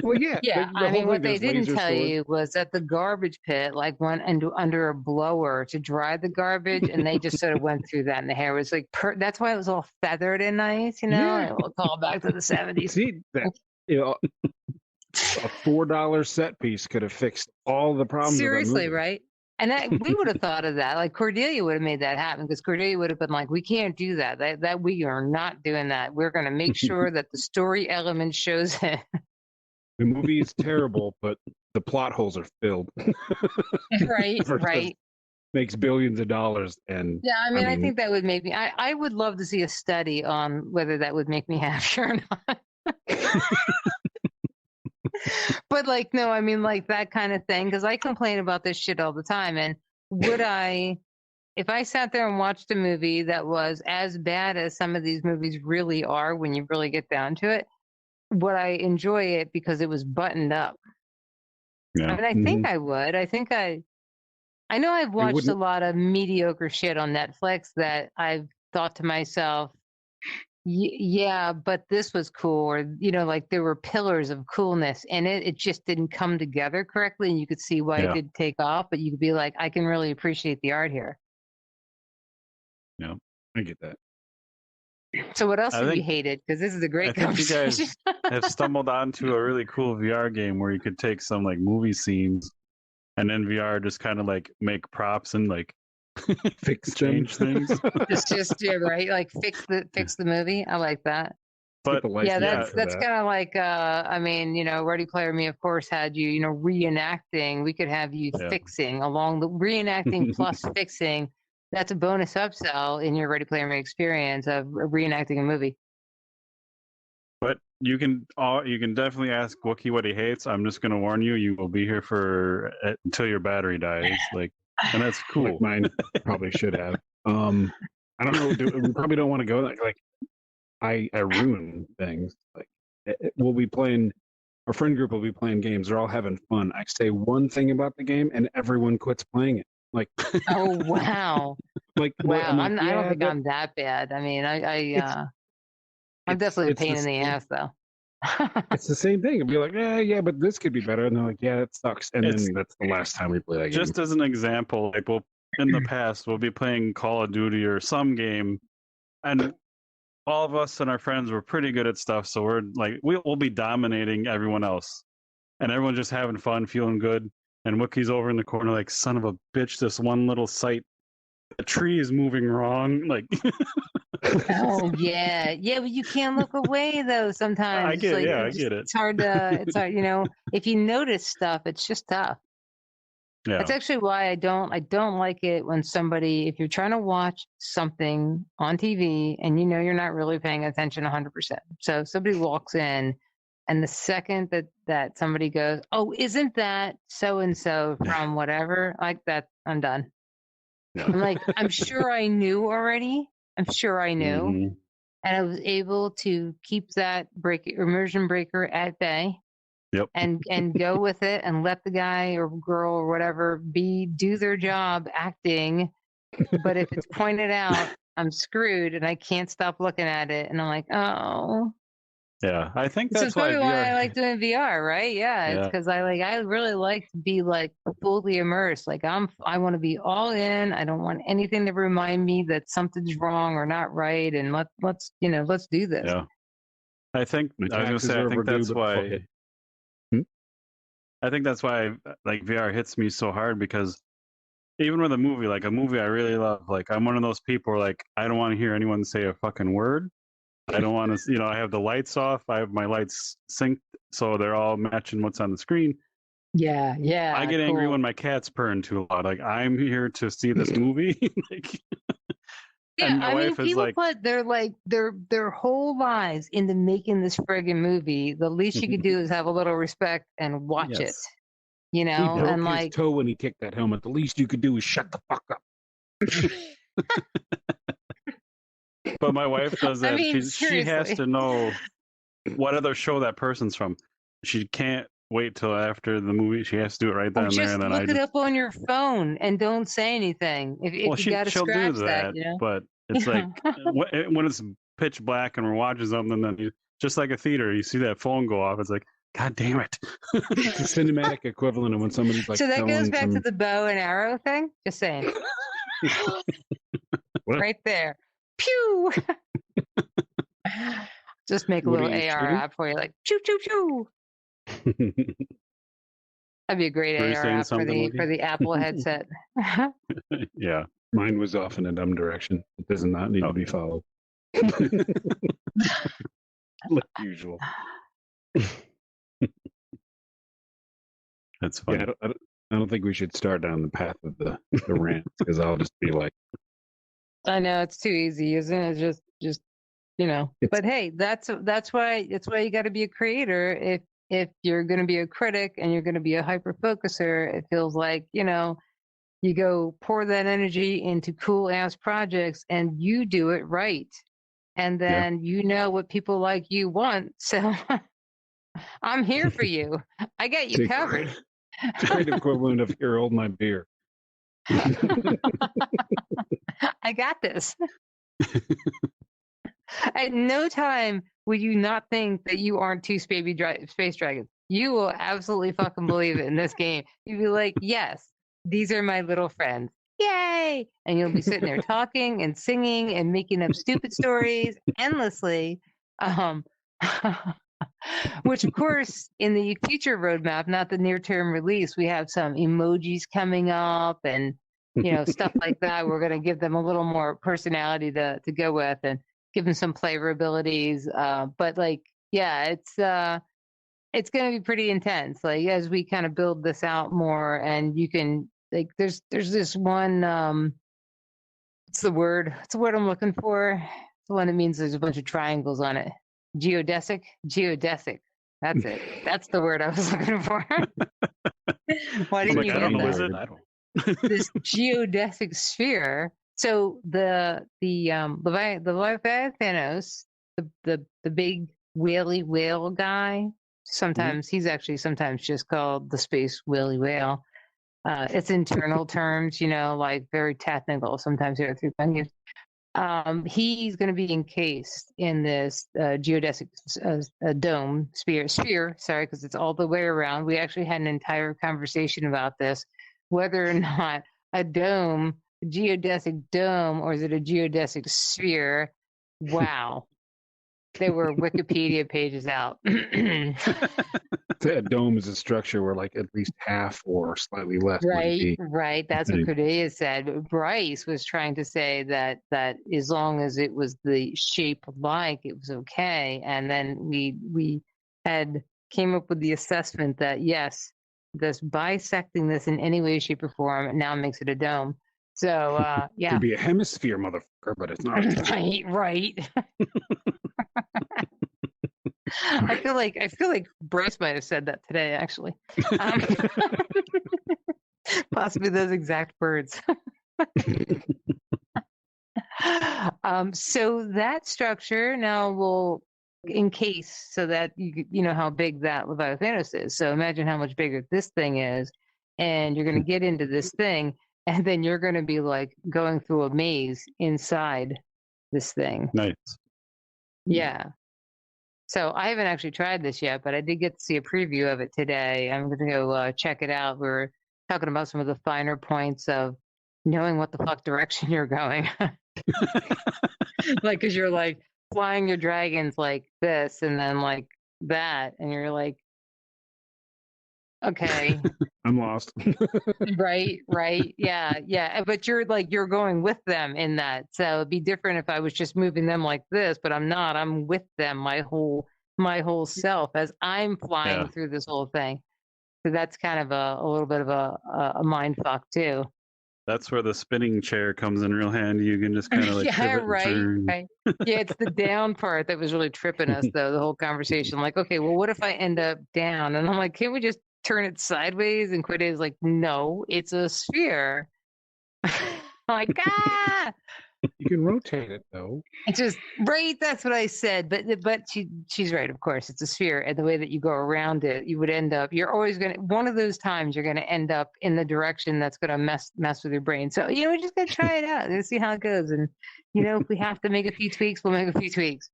Well, yeah. Yeah, the I whole mean, what thing, they there's didn't laser tell sword. you was that the garbage pit went under a blower to dry the garbage, and they just sort of went through that, and the hair was like, that's why it was all feathered and nice, Yeah. and we'll call back to the 70s. See, that, a $4 set piece could have fixed all the problems. Seriously, of that movie. right? And we would have thought of that. Like Cordelia would have made that happen because Cordelia would have been like, "We can't do that. That we are not doing that. We're going to make sure that the story element shows it." The movie is terrible, but the plot holes are filled. Right, Versus right. Makes billions of dollars, and Yeah, I mean, I think that would make me. I would love to see a study on whether that would make me happier or not. But like, no, I mean, like that kind of thing, because I complain about this shit all the time. And would I, if I sat there and watched a movie that was as bad as some of these movies really are when you really get down to it, would I enjoy it because it was buttoned up? Yeah. I mean, I think I would. I know I've watched a wouldn't- lot of mediocre shit on Netflix that I've thought to myself, yeah, but this was cool, or like there were pillars of coolness in it. It just didn't come together correctly, and you could see why it did take off. But you could be like, I can really appreciate the art here. Yeah, I get that. So what else I have you think- hated? Because this is a great I think you conversation. guys have stumbled onto a really cool VR game where you could take some like movie scenes and in VR just kind of like make props and like Fix change things. It's just right, like fix the movie. I like that. But Yeah, that's kind of like I mean, Ready Player Me, of course, had you, reenacting. We could have you fixing along the reenacting plus fixing. That's a bonus upsell in your Ready Player Me experience of reenacting a movie. But you can definitely ask Wookie what he hates. I'm just gonna warn you, you will be here for until your battery dies. Like, and that's cool. Like mine probably should have. I don't know. We probably don't want to go there. Like, I ruin things. Like, we'll be playing. Our friend group will be playing games. They're all having fun. I say one thing about the game, and everyone quits playing it. Like, oh wow, like wow. I don't think but I'm that bad. I mean, I'm definitely a pain in the ass, though. It's the same thing. It'd be like, yeah, but this could be better. And they're like, yeah, that sucks. And It's then that's the last time we play that game. just as an example, like in the past, we'll be playing Call of Duty or some game, and all of us and our friends were pretty good at stuff. So we're like, we'll be dominating everyone else, and everyone's just having fun, feeling good. And Wookiee's over in the corner, like, son of a bitch, this one little site, the tree is moving wrong. Like, Oh yeah, but you can't look away though. Sometimes I get, I get it. It's hard to. It's hard, if you notice stuff, it's just tough. Yeah, That's actually why I don't like it when somebody, if you're trying to watch something on TV and you're not really paying attention 100%. So if somebody walks in, and the second that somebody goes, "Oh, isn't that so and so from whatever?" Like that, I'm done. yeah. I'm like, I'm sure I knew already. I'm sure I knew, Mhm. and I was able to keep that immersion breaker at bay. Yep. And go with it and let the guy or girl or whatever do their job acting. But if it's pointed out, I'm screwed and I can't stop looking at it. And I'm like, oh. Yeah, I think So that's it's probably why why I VR. like doing VR, right? Yeah, it's Yeah, because I really like to be like fully immersed. Like I want to be all in. I don't want anything to remind me that something's wrong or not right. And let's do this. yeah. I think My I was gonna taxes say. are I think overdue, that's but fuck why. it. I think that's why like VR hits me so hard, because even with a movie I really love, like I'm one of those people where, like, I don't want to hear anyone say a fucking word. I don't want to, I have the lights off. I have my lights synced so they're all matching what's on the screen. Yeah, I get angry cool. when my cat's purring too loud. Like, I'm here to see this movie. Like, Yeah, and my I mean, wife is people like, put their whole lives into making this friggin' movie. The least you could do is have a little respect and watch it, yes, He and broke his like, toe when he kicked that helmet. The least you could do is shut the fuck up. but my wife does I that. mean, She has seriously. to know what other show that person's from. She can't wait till after the movie. She has to do it right then Or and there. just And then I look it just, up on your phone and don't say anything. well, If you got to she'll do scratch that, that, but it's like when it's pitch black and we're watching something, then just like a theater, you see that phone go off. It's like, God damn it! It's the cinematic equivalent of when somebody's like So that goes telling back to the bow and arrow thing. Just saying, right there. Pew. Just make a What are little you AR shooting? app for you, like choo choo choo. That'd be a great Were you AR saying app for something, the Wookie? Apple headset. Yeah. Mine was off in a dumb direction. It does not need to be followed. Like usual. That's funny. Yeah, I don't think we should start down the path of the rant, because I'll just be like, I know it's too easy, isn't it? Just But hey, that's why you got to be a creator. If you're going to be a critic and you're going to be a hyper focuser, it feels like you go pour that energy into cool ass projects and you do it right, and then what people like you want. So I'm here for you. I got you covered. It's a great equivalent of here, hold my beer. I got this. At no time would you not think that you aren't two space dragons. You will absolutely fucking believe it in this game. You'll be like, yes, these are my little friends. Yay! And you'll be sitting there talking and singing and making up stupid stories endlessly. Which, of course, in the future roadmap, not the near-term release, we have some emojis coming up and stuff like that. We're going to give them a little more personality to go with and give them some flavor abilities. But like, yeah, it's going to be pretty intense. Like as we kind of build this out more, and you can like, there's this one. What's the word? What's the word I'm looking for? It's the one that means there's a bunch of triangles on it. Geodesic. That's it. That's the word I was looking for. Why didn't you I don't get know. Is that? it? This geodesic sphere. So the Leviathanos, the big whaley whale guy. Sometimes he's actually sometimes just called the space whaley whale. It's internal terms, like very technical. Sometimes they're through He's going to be encased in this geodesic dome sphere. Sorry, because it's all the way around. We actually had an entire conversation about this, whether or not a dome, a geodesic dome, or is it a geodesic sphere? Wow, there were Wikipedia pages out. A dome is a structure where like at least half or slightly less might be. Right. That's what Cordelia said. But Bryce was trying to say that as long as it was the shape like, it was okay. And then we had came up with the assessment that yes, this bisecting this in any way, shape, or form now makes it a dome. So It could be a hemisphere, motherfucker, but it's not. Right. I feel like Bryce might have said that today, actually. Possibly those exact words. So that structure now will encase so that you know how big that Leviathanos is. So imagine how much bigger this thing is, and you're going to get into this thing, and then you're going to be like going through a maze inside this thing. Nice. Yeah. So I haven't actually tried this yet, but I did get to see a preview of it today. I'm going to go check it out. We're talking about some of the finer points of knowing what the fuck direction you're going. Like, because you're like flying your dragons like this and then like that, and you're like, okay. I'm lost. Right. Yeah. But you're going with them in that. So it'd be different if I was just moving them like this, but I'm not. I'm with them, my whole self as I'm flying through this whole thing. So that's kind of a little bit of a mind fuck too. That's where the spinning chair comes in real handy. You can just kind of like right. Yeah, it's the down part that was really tripping us though, the whole conversation. Like, okay, well, what if I end up down? And I'm like, can't we just turn it sideways? And Quiddy's like, no, it's a sphere. I'm like, you can rotate it though. It's just right. That's what I said. But she's right. Of course, it's a sphere, and the way that you go around it, you would end up. You're always going to. One of those times, you're going to end up in the direction that's going to mess with your brain. So we're just going to try it out and see how it goes. And if we have to make a few tweaks, we'll make a few tweaks.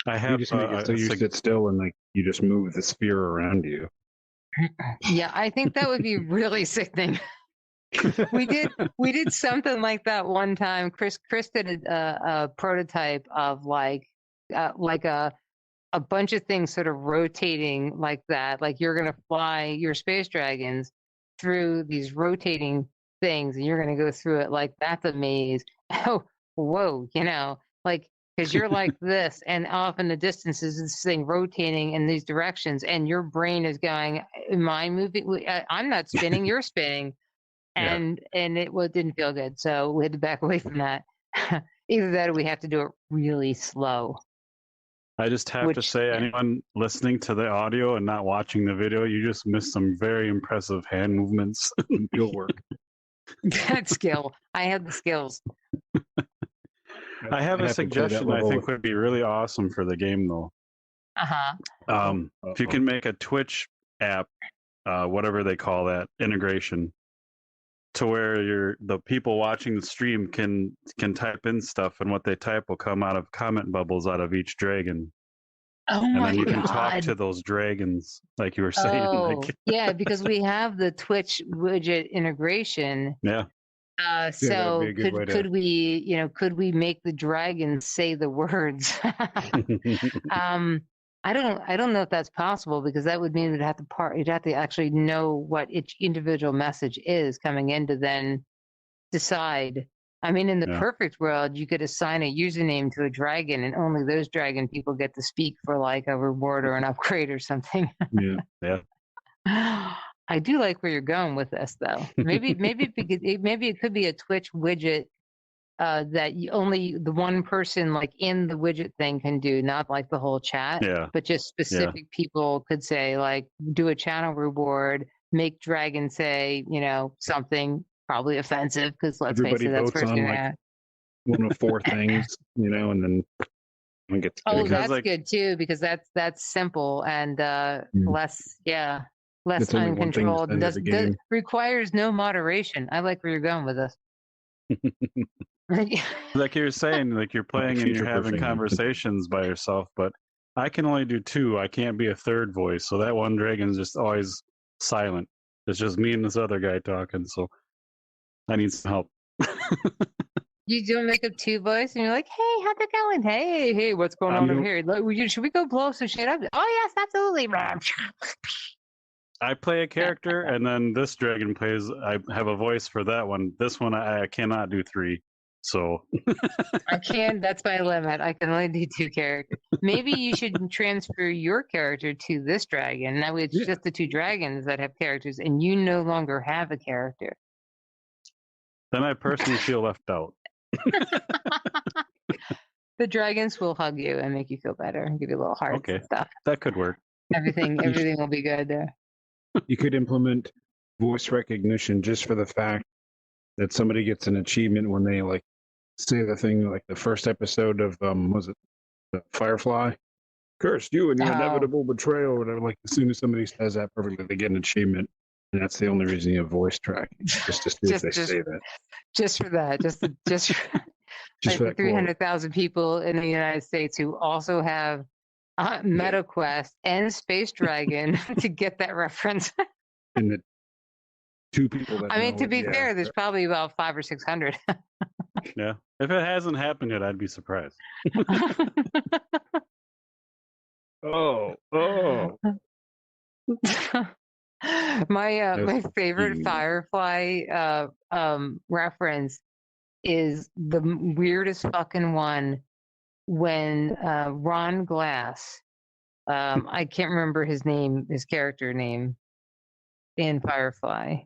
I have. You just make it so you sit still and like you just move the sphere around you. Yeah, I think that would be really sickening. we did something like that one time. Chris did a prototype of like a bunch of things sort of rotating like that. Like you're gonna fly your space dragons through these rotating things, and you're gonna go through it like that's a maze. Oh, whoa, like because you're like this, and off in the distance is this thing rotating in these directions, and your brain is going, "Am I moving? I'm not spinning. You're spinning." And it didn't feel good, so we had to back away from that. Either that, or we have to do it really slow. I just have to say, anyone listening to the audio and not watching the video, you just missed some very impressive hand movements and field work. That skill, I have the skills. I have a suggestion I think would be really awesome for the game, though. If you can make a Twitch app, whatever they call that integration, to where the people watching the stream can type in stuff, and what they type will come out of comment bubbles out of each dragon. Oh and my then you God. can talk to those dragons, like you were saying. Like... yeah, because we have the Twitch widget integration. Yeah. So could we make the dragons say the words? I don't know if that's possible, because that would mean you'd have to actually know what each individual message is coming in to then decide. I mean, in the perfect world, you could assign a username to a dragon, and only those dragon people get to speak for like a reward or an upgrade or something. Yeah. I do like where you're going with this, though. Maybe it could be a Twitch widget that only the one person like in the widget thing can do, not like the whole chat, but just specific people could say, like, do a channel reward, make dragon say, something probably offensive, because let's face it, that's first on like one of four things, and then it gets that's good too, because that's simple and less uncontrolled. Requires no moderation. I like where you're going with this. Like you're saying, like you're playing and you're having conversations by yourself, but I can only do two. I can't be a third voice. So that one dragon's just always silent. It's just me and this other guy talking. So I need some help. You don't make up two voice, and you're like, "Hey, how's it going? Hey, what's going on over here? Like, should we go blow some shit up?" Oh yes, absolutely. I play a character, and then this dragon plays. I have a voice for that one. This one, I cannot do three. So I can. That's my limit. I can only do two characters. Maybe you should transfer your character to this dragon. Now it's just the two dragons that have characters, and you no longer have a character. Then I personally feel left out. The dragons will hug you and make you feel better and give you a little heart and stuff. That could work. Everything will be good there. You could implement voice recognition just for the fact that somebody gets an achievement when they like say the thing like the first episode of was it Firefly? Cursed you and your inevitable betrayal or whatever. Like as soon as somebody says that perfectly, they get an achievement. And that's the only reason you have voice tracking. Just to see if they say that. Just for that. Just like for 300,000 people in the United States who also have MetaQuest and Space Dragon to get that reference. And the two people that I mean, to be fair, there's probably about 500 or 600. Yeah. If it hasn't happened yet, I'd be surprised. Oh. My favorite Firefly reference is the weirdest fucking one when Ron Glass, I can't remember his character name in Firefly.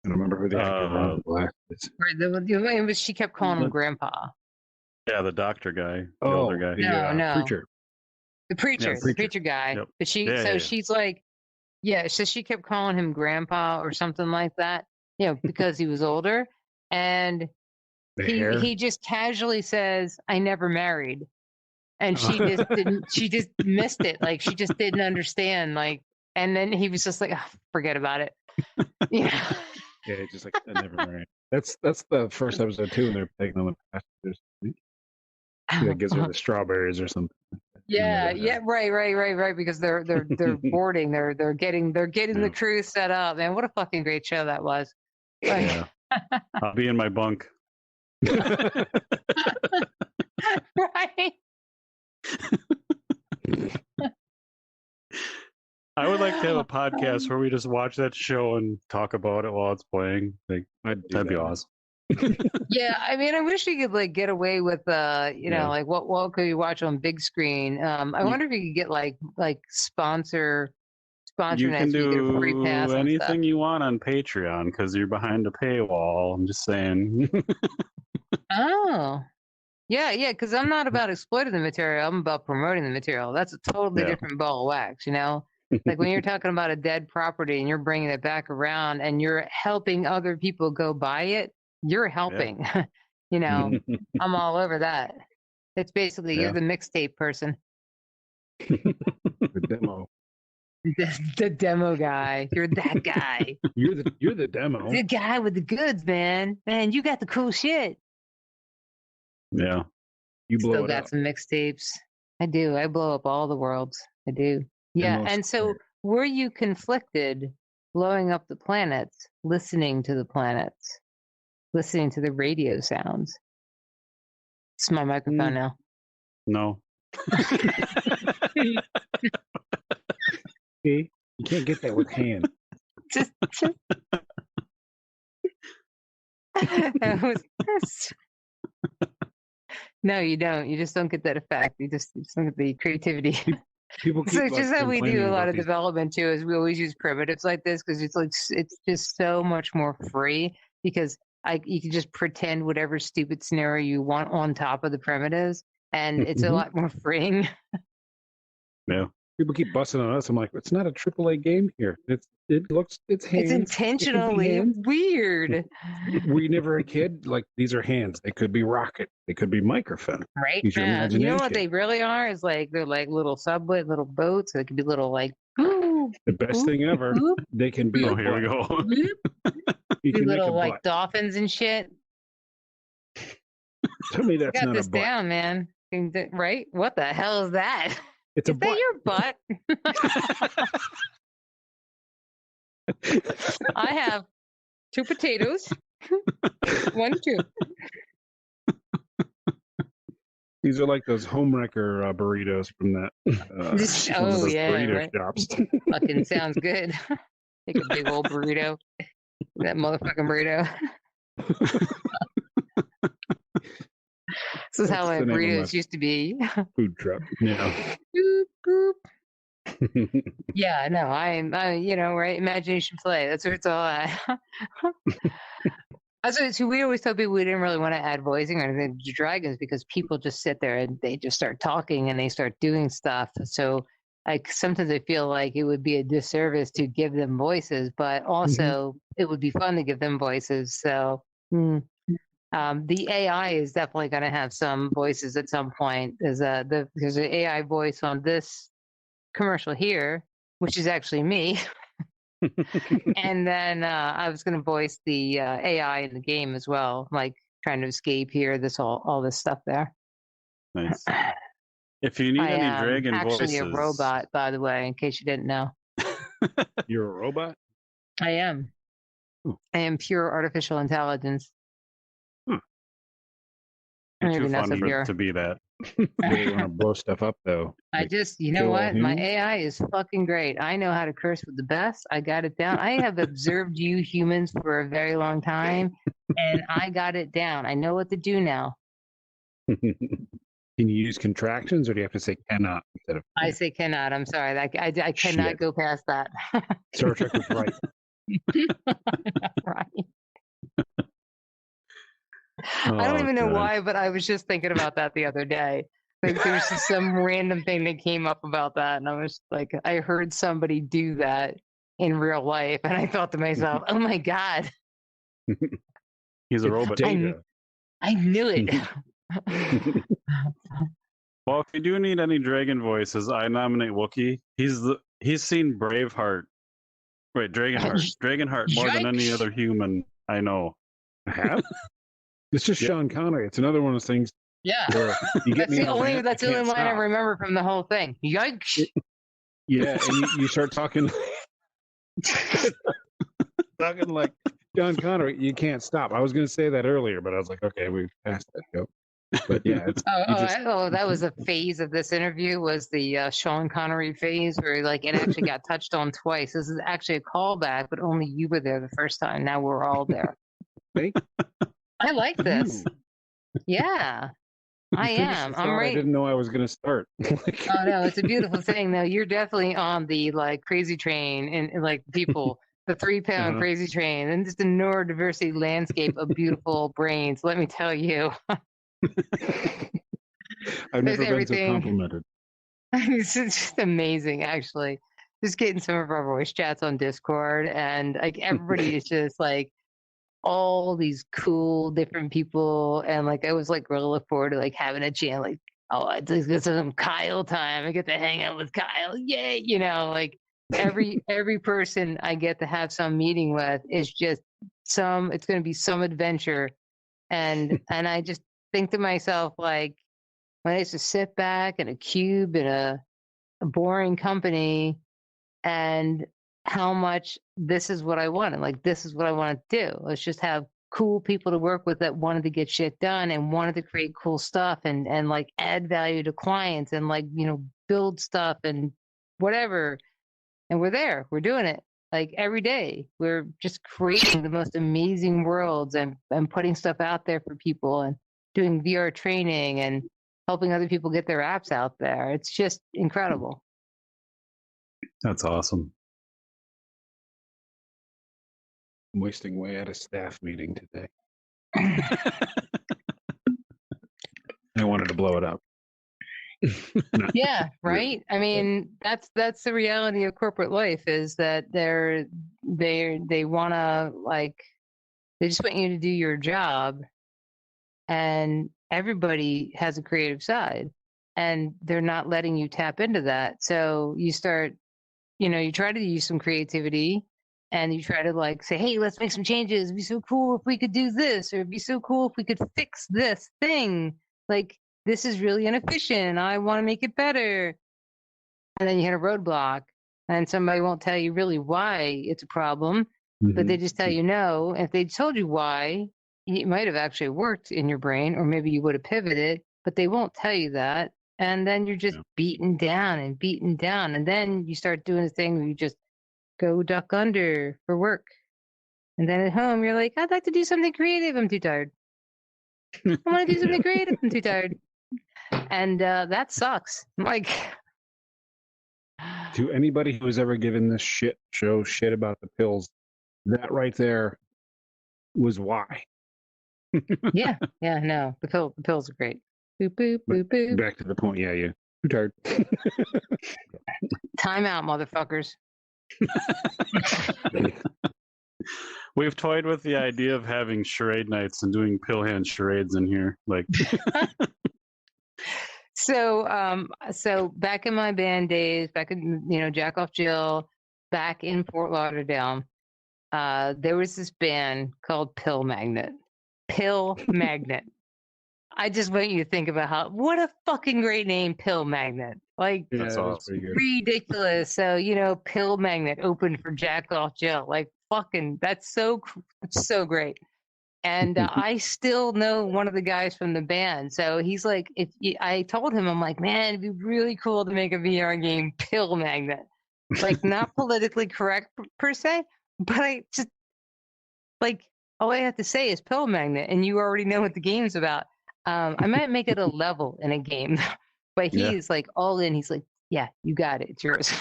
I don't remember who the actor Ron Glass is. She kept calling him Grandpa. Yeah, the doctor guy, the older guy. No, preacher. The preacher guy. Yep. But she's like, so she kept calling him Grandpa or something like that, because he was older. And he just casually says, "I never married," and she just didn't. She just missed it. Like she just didn't understand. Like, and then he was just like, oh, "Forget about it." Yeah. Yeah, just like I never married. That's the first episode too, and they're taking them with passengers. She like gives her the strawberries or something. Yeah, right. Because they're boarding. They're getting the crew set up. Man, what a fucking great show that was. Like, yeah. I'll be in my bunk. Right. I would like to have a podcast where we just watch that show and talk about it while it's playing. Like, that'd be awesome. Yeah, I mean, I wish we could like get away with like what could we watch on big screen? I wonder if you could get like sponsor. You can do free pass anything you want on Patreon because you're behind a paywall. I'm just saying. Oh, yeah, because I'm not about exploiting the material. I'm about promoting the material. That's a totally different ball of wax, Like when you're talking about a dead property and you're bringing it back around and you're helping other people go buy it, you're helping. I'm all over that. It's basically you're the mixtape person. The demo. The demo guy. You're that guy. You're the demo. The guy with the goods, man. Man, you got the cool shit. Yeah. You blow Still it got up. some mixtapes. I do. I blow up all the worlds. I do. Yeah. And so were you conflicted blowing up the planets, listening to the planets, listening to the radio sounds? It's my microphone now. No. See? You can't get that with hand. Just... No, you don't. You just don't get that effect. You just don't get the creativity. People keep, so it's just how we do a lot of these... development too. Is we always use primitives like this because it's just so much more free because you can just pretend whatever stupid scenario you want on top of the primitives, and it's a lot more freeing. Yeah. People keep busting on us. I'm like, it's not a AAA game here. It's hands. It's intentionally weird. Were you never a kid? Like these are hands. They could be rocket. They could be microphone. Right. You know what they really are is like they're like little subway, little boats. They could be little like the best thing ever. They can be. Oh, here we go. You can little like dolphins and shit. Tell me I that's got not a this butt. down, man. Right? What the hell is that? It's a Is that butt. your butt? I have 2 potatoes. 1, 2. These are like those homewrecker burritos from that one of Oh those yeah, burrito right. shops. Fucking sounds good. Take a big old burrito. That motherfucking burrito. This is how That's my the name of my burritos used to be. food truck. Yeah. Boop, boop. Yeah, no, right? Imagination play. That's what it's all at. So we always tell people we didn't really want to add voicing or anything to dragons because people just sit there and they just start talking and they start doing stuff. So like sometimes I feel like it would be a disservice to give them voices, but also it would be fun to give them voices. So the AI is definitely going to have some voices at some point. There's an AI voice on this commercial here, which is actually me. And then I was going to voice the AI in the game as well, like trying to escape here, all this stuff there. Nice. If you need I any am dragon actually voices, a robot, by the way, in case you didn't know. You're a robot? I am. Ooh. I am pure artificial intelligence. You're Maybe too not so fun pure. to be that. Really want to blow stuff up though. I Like, just, you know kill all what? My humans? AI is fucking great. I know how to curse with the best. I got it down. I have observed you humans for a very long time, and I got it down. I know what to do now. Can you use contractions, or do you have to say cannot instead of? I say cannot. I'm sorry. I cannot Shit. go past that. Star Trek was right. Right. Oh, I don't even know God. why, but I was just thinking about that the other day. Like there was just some random thing that came up about that, and I was like, I heard somebody do that in real life, and I thought to myself, "Oh my god, He's a It's robot. data. I knew it." Well, if you do need any dragon voices, I nominate Wookiee. He's seen Braveheart. Wait, Dragonheart more than any Yikes. other human I know. I have. It's just Yep. Sean Connery. It's another one of those things Yeah, where you get that's me the on only rant, that's the I only can't line I stop. remember from the whole thing. Yikes! Yeah, and you start talking like John Connery. You can't stop. I was going to say that earlier, but I was like, okay, we've passed that joke. But yeah, it's That was a phase of this interview. Was the Sean Connery phase where it actually got touched on twice. This is actually a callback, but only you were there the first time. Now we're all there. Thank I like this. you. Yeah, I You finished am. the I'm thought, I right. didn't know I was going to start. Like, Oh no, it's a beautiful thing. Though you're definitely on the crazy train and like people, the 3-pound crazy train, and just the neurodiversity landscape of beautiful brains. Let me tell you, I've there's never been so everything. complimented. It's just amazing, actually. Just getting some of our voice chats on Discord, and like everybody is just like all these cool different people, and like I was like really look forward to like having a chance, like it's some Kyle time. I get to hang out with Kyle, yay! Like every person I get to have some meeting with is just it's going to be some adventure, and I just think to myself like when I used to sit back in a cube in a boring company and how much this is what I wanted. Like, this is what I want to do. Let's just have cool people to work with that wanted to get shit done and wanted to create cool stuff and like add value to clients and like, build stuff and whatever. And we're there, we're doing it like every day. We're just creating the most amazing worlds and putting stuff out there for people and doing VR training and helping other people get their apps out there. It's just incredible. That's awesome. I'm wasting away at a staff meeting today. I wanted to blow it up. Yeah, right. I mean, that's the reality of corporate life is that they want to they just want you to do your job, and everybody has a creative side, and they're not letting you tap into that. So you start, you try to use some creativity, and you try to like say, hey, let's make some changes. It'd be so cool if we could do this, or it'd be so cool if we could fix this thing. Like, this is really inefficient. I want to make it better. And then you hit a roadblock, and somebody won't tell you really why it's a problem, but they just tell you no. If they told you why, it might have actually worked in your brain, or maybe you would have pivoted, but they won't tell you that. And then you're just beaten down and beaten down. And then you start doing the thing where you just go duck under for work. And then at home, you're like, I'd like to do something creative. I'm too tired. I want to do something creative. I'm too tired. And that sucks. Like, to anybody who has ever given this shit about the pills, that right there was why. yeah, no, the pills are great. Boop, boop, boop, boop. Back to the point, yeah, too tired. Time out, motherfuckers. We've toyed with the idea of having charade nights and doing pill hand charades in here. Like, so back in my band days, back in Jack Off Jill, back in Fort Lauderdale, there was this band called Pill Magnet. Pill Magnet. I just want you to think about what a fucking great name, Pill Magnet. Like, that's awesome. Ridiculous. So, Pill Magnet opened for Jack Off Jill. Like, fucking, that's so great. And I still know one of the guys from the band. So he's like, I told him, I'm like, man, it'd be really cool to make a VR game, Pill Magnet. Like, not politically correct per se, but I just, like, all I have to say is Pill Magnet, and you already know what the game's about. I might make it a level in a game, but he's like all in. He's like, yeah, you got it. It's yours.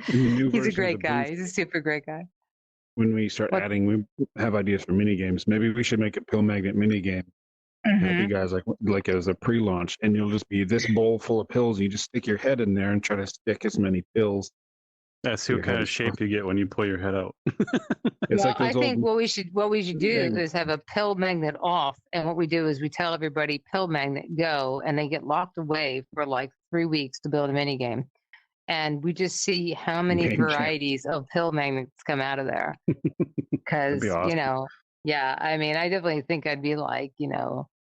He's a great guy. He's a super great guy. When we start adding, we have ideas for mini games. Maybe we should make a Pill Magnet mini game. Have you guys like as a pre-launch, and you'll just be this bowl full of pills. You just stick your head in there and try to stick as many pills. That's what kind of shape you get when you pull your head out. I think what we should do is have a Pill Magnet off, and what we do is we tell everybody Pill Magnet go, and they get locked away for like 3 weeks to build a mini game, and we just see how many varieties of Pill Magnets come out of there. Because awesome. I mean, I definitely think I'd be like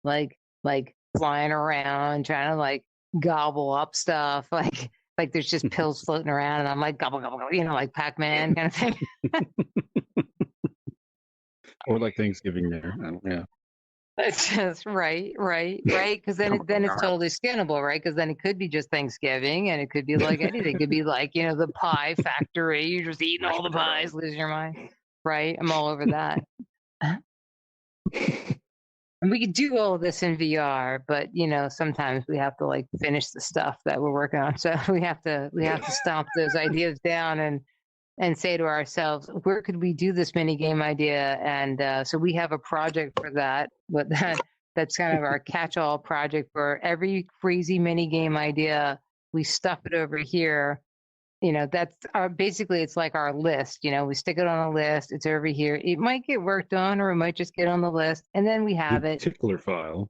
like flying around trying to like gobble up stuff like there's just pills floating around, and I'm like gobble gobble, like Pac-Man kind of thing. Or like Thanksgiving there. Yeah. That's just right. Because then it's totally skinnable, right? Because then it could be just Thanksgiving, and it could be like anything. It could be like the pie factory. You're just eating all the pies, losing your mind, right? I'm all over that. And we could do all of this in VR, but sometimes we have to like finish the stuff that we're working on. So we have to stomp those ideas down and say to ourselves, where could we do this mini game idea? And so we have a project for that, but that's kind of our catch-all project for every crazy mini game idea. We stuff it over here. That's basically it's like our list. We stick it on a list. It's over here. It might get worked on, or it might just get on the list, and then we have it. Particular file.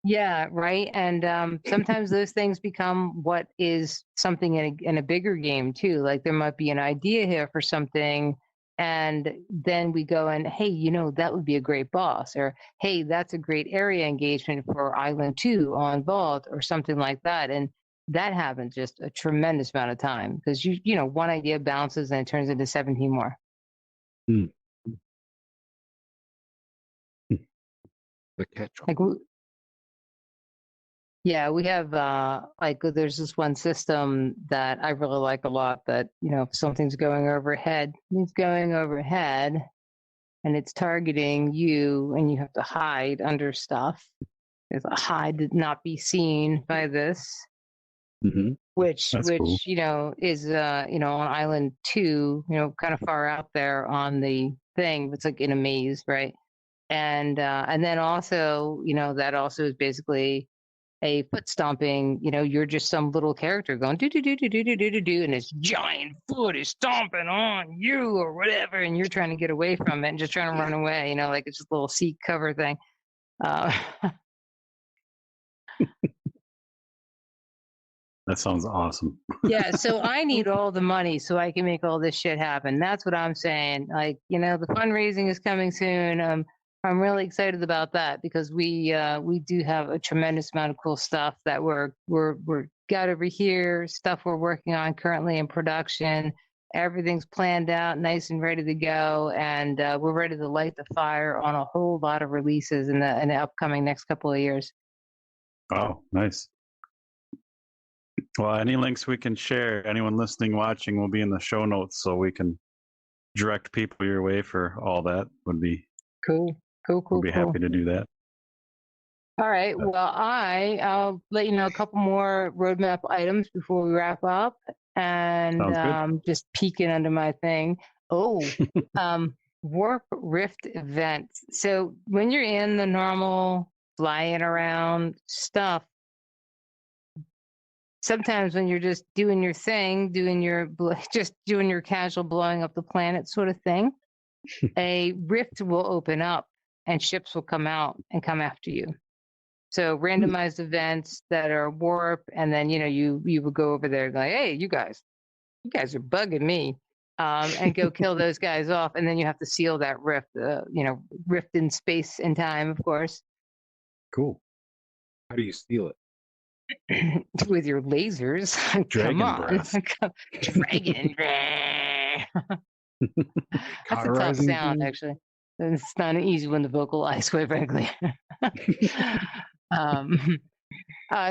Yeah, right. And sometimes those things become what is something in a bigger game too. Like there might be an idea here for something, and then we go and, hey, that would be a great boss, or hey, that's a great area engagement for Island 2 on Vault, or something like that. And that happens just a tremendous amount of time because one idea bounces and it turns into 17 more. The catch-all. Yeah, we have there's this one system that I really like a lot that, if something's going overhead, and it's targeting you, and you have to hide under stuff. There's a hide to not be seen by this. Which cool. Is on Island 2, kind of far out there on the thing. It's like in a maze, right? And then also, that also is basically a foot stomping. You're just some little character going do do do do do do do do do, and this giant foot is stomping on you or whatever, and you're trying to get away from it and just trying to run away. Like it's just a little seat cover thing. That sounds awesome. Yeah, so I need all the money so I can make all this shit happen. That's what I'm saying. Like, the fundraising is coming soon. I'm really excited about that because we do have a tremendous amount of cool stuff that we're got over here, stuff we're working on currently in production. Everything's planned out, nice and ready to go, and we're ready to light the fire on a whole lot of releases in the upcoming next couple of years. Oh, nice. Well, any links we can share, anyone listening, watching, will be in the show notes, so we can direct people your way for all that. Would be cool. We'll be happy to do that. All right. Well, I'll let you know a couple more roadmap items before we wrap up, and just peeking under my thing. Oh, Warp Rift events. So when you're in the normal flying around stuff, sometimes when you're just doing your thing, just doing your casual blowing up the planet sort of thing, a rift will open up and ships will come out and come after you. So randomized events that are warp, and then you would go over there and go, hey, you guys are bugging me, and go kill those guys off, and then you have to seal that rift. Rift in space and time, of course. Cool. How do you seal it? With your lasers. Come on, dragon. That's a tough sound, actually. It's not an easy one to vocalize, quite frankly.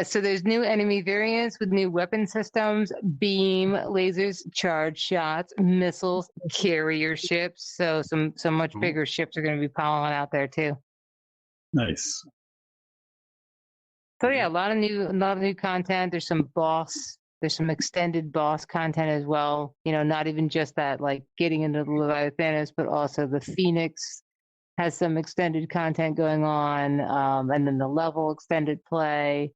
So there's new enemy variants with new weapon systems, beam, lasers, charge shots, missiles, carrier ships. So some much bigger ships are going to be piling out there too. Nice. So yeah, a lot of new content. There's some extended boss content as well. Not even just that, like getting into the Leviathanus, but also the Phoenix has some extended content going on, and then the level extended play.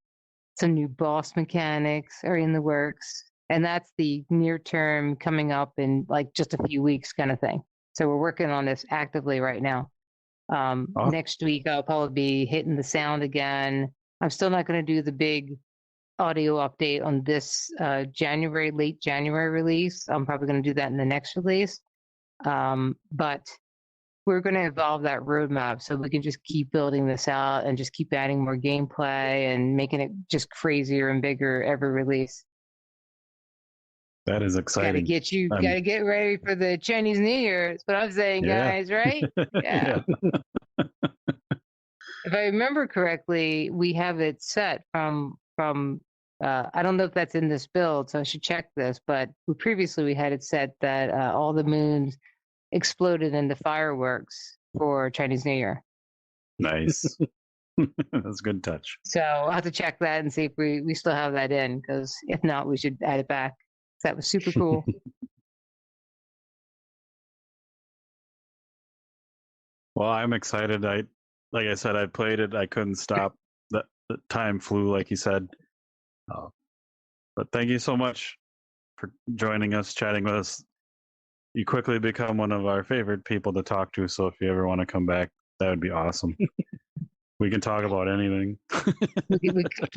Some new boss mechanics are in the works, and that's the near term coming up in like just a few weeks kind of thing. So we're working on this actively right now. Next week I'll probably be hitting the sound again. I'm still not going to do the big audio update on this late January release. I'm probably going to do that in the next release. But we're going to evolve that roadmap so we can just keep building this out and just keep adding more gameplay and making it just crazier and bigger every release. That is exciting. Gotta get ready for the Chinese New Year. That's what I'm saying, guys, right? Yeah. If I remember correctly, we have it set from I don't know if that's in this build, so I should check this, but we had it set that all the moons exploded into fireworks for Chinese New Year. Nice. That's a good touch. So I'll have to check that and see if we still have that in, because if not, we should add it back. That was super cool. Well, I'm excited. Like I said, I played it. I couldn't stop. The time flew, like you said. But thank you so much for joining us, chatting with us. You quickly become one of our favorite people to talk to. So if you ever want to come back, that would be awesome. We can talk about anything.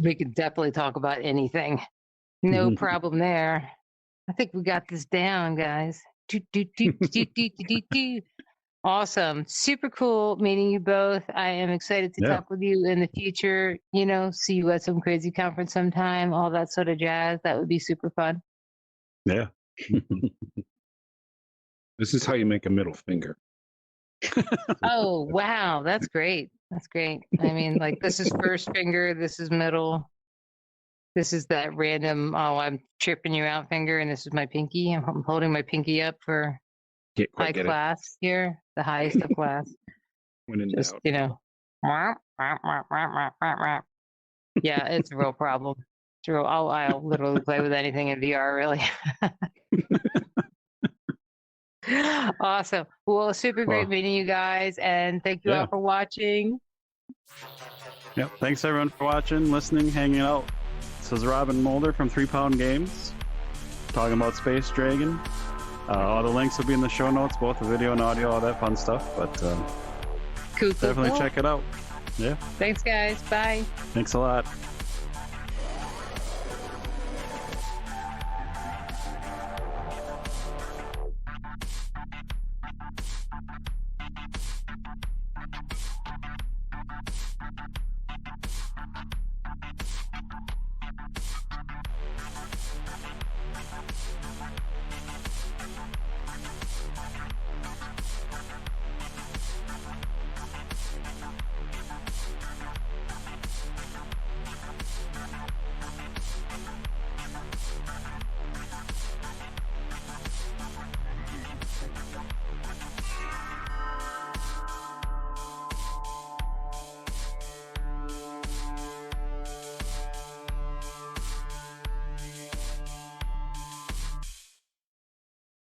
we can definitely talk about anything. No problem there. I think we got this down, guys. Awesome. Super cool meeting you both. I am excited to talk with you in the future. See you at some crazy conference sometime, all that sort of jazz. That would be super fun. Yeah. This is how you make a middle finger. Oh, wow. That's great. That's great. I mean, like, this is first finger. This is middle. This is that random, I'm tripping you out finger, and this is my pinky. I'm holding my pinky up for high class here, the highest of class. When in Just, doubt. Yeah, it's a real problem. It's real. I'll literally play with anything in VR, really. Awesome. Well, super great meeting you guys, and thank you all for watching. Yep. Thanks everyone for watching, listening, hanging out. This is Robin Moulder from 3 Pound Games, talking about Space Dragon. All the links will be in the show notes, both the video and audio, all that fun stuff. But cool, definitely check it out. Yeah. Thanks, guys. Bye. Thanks a lot.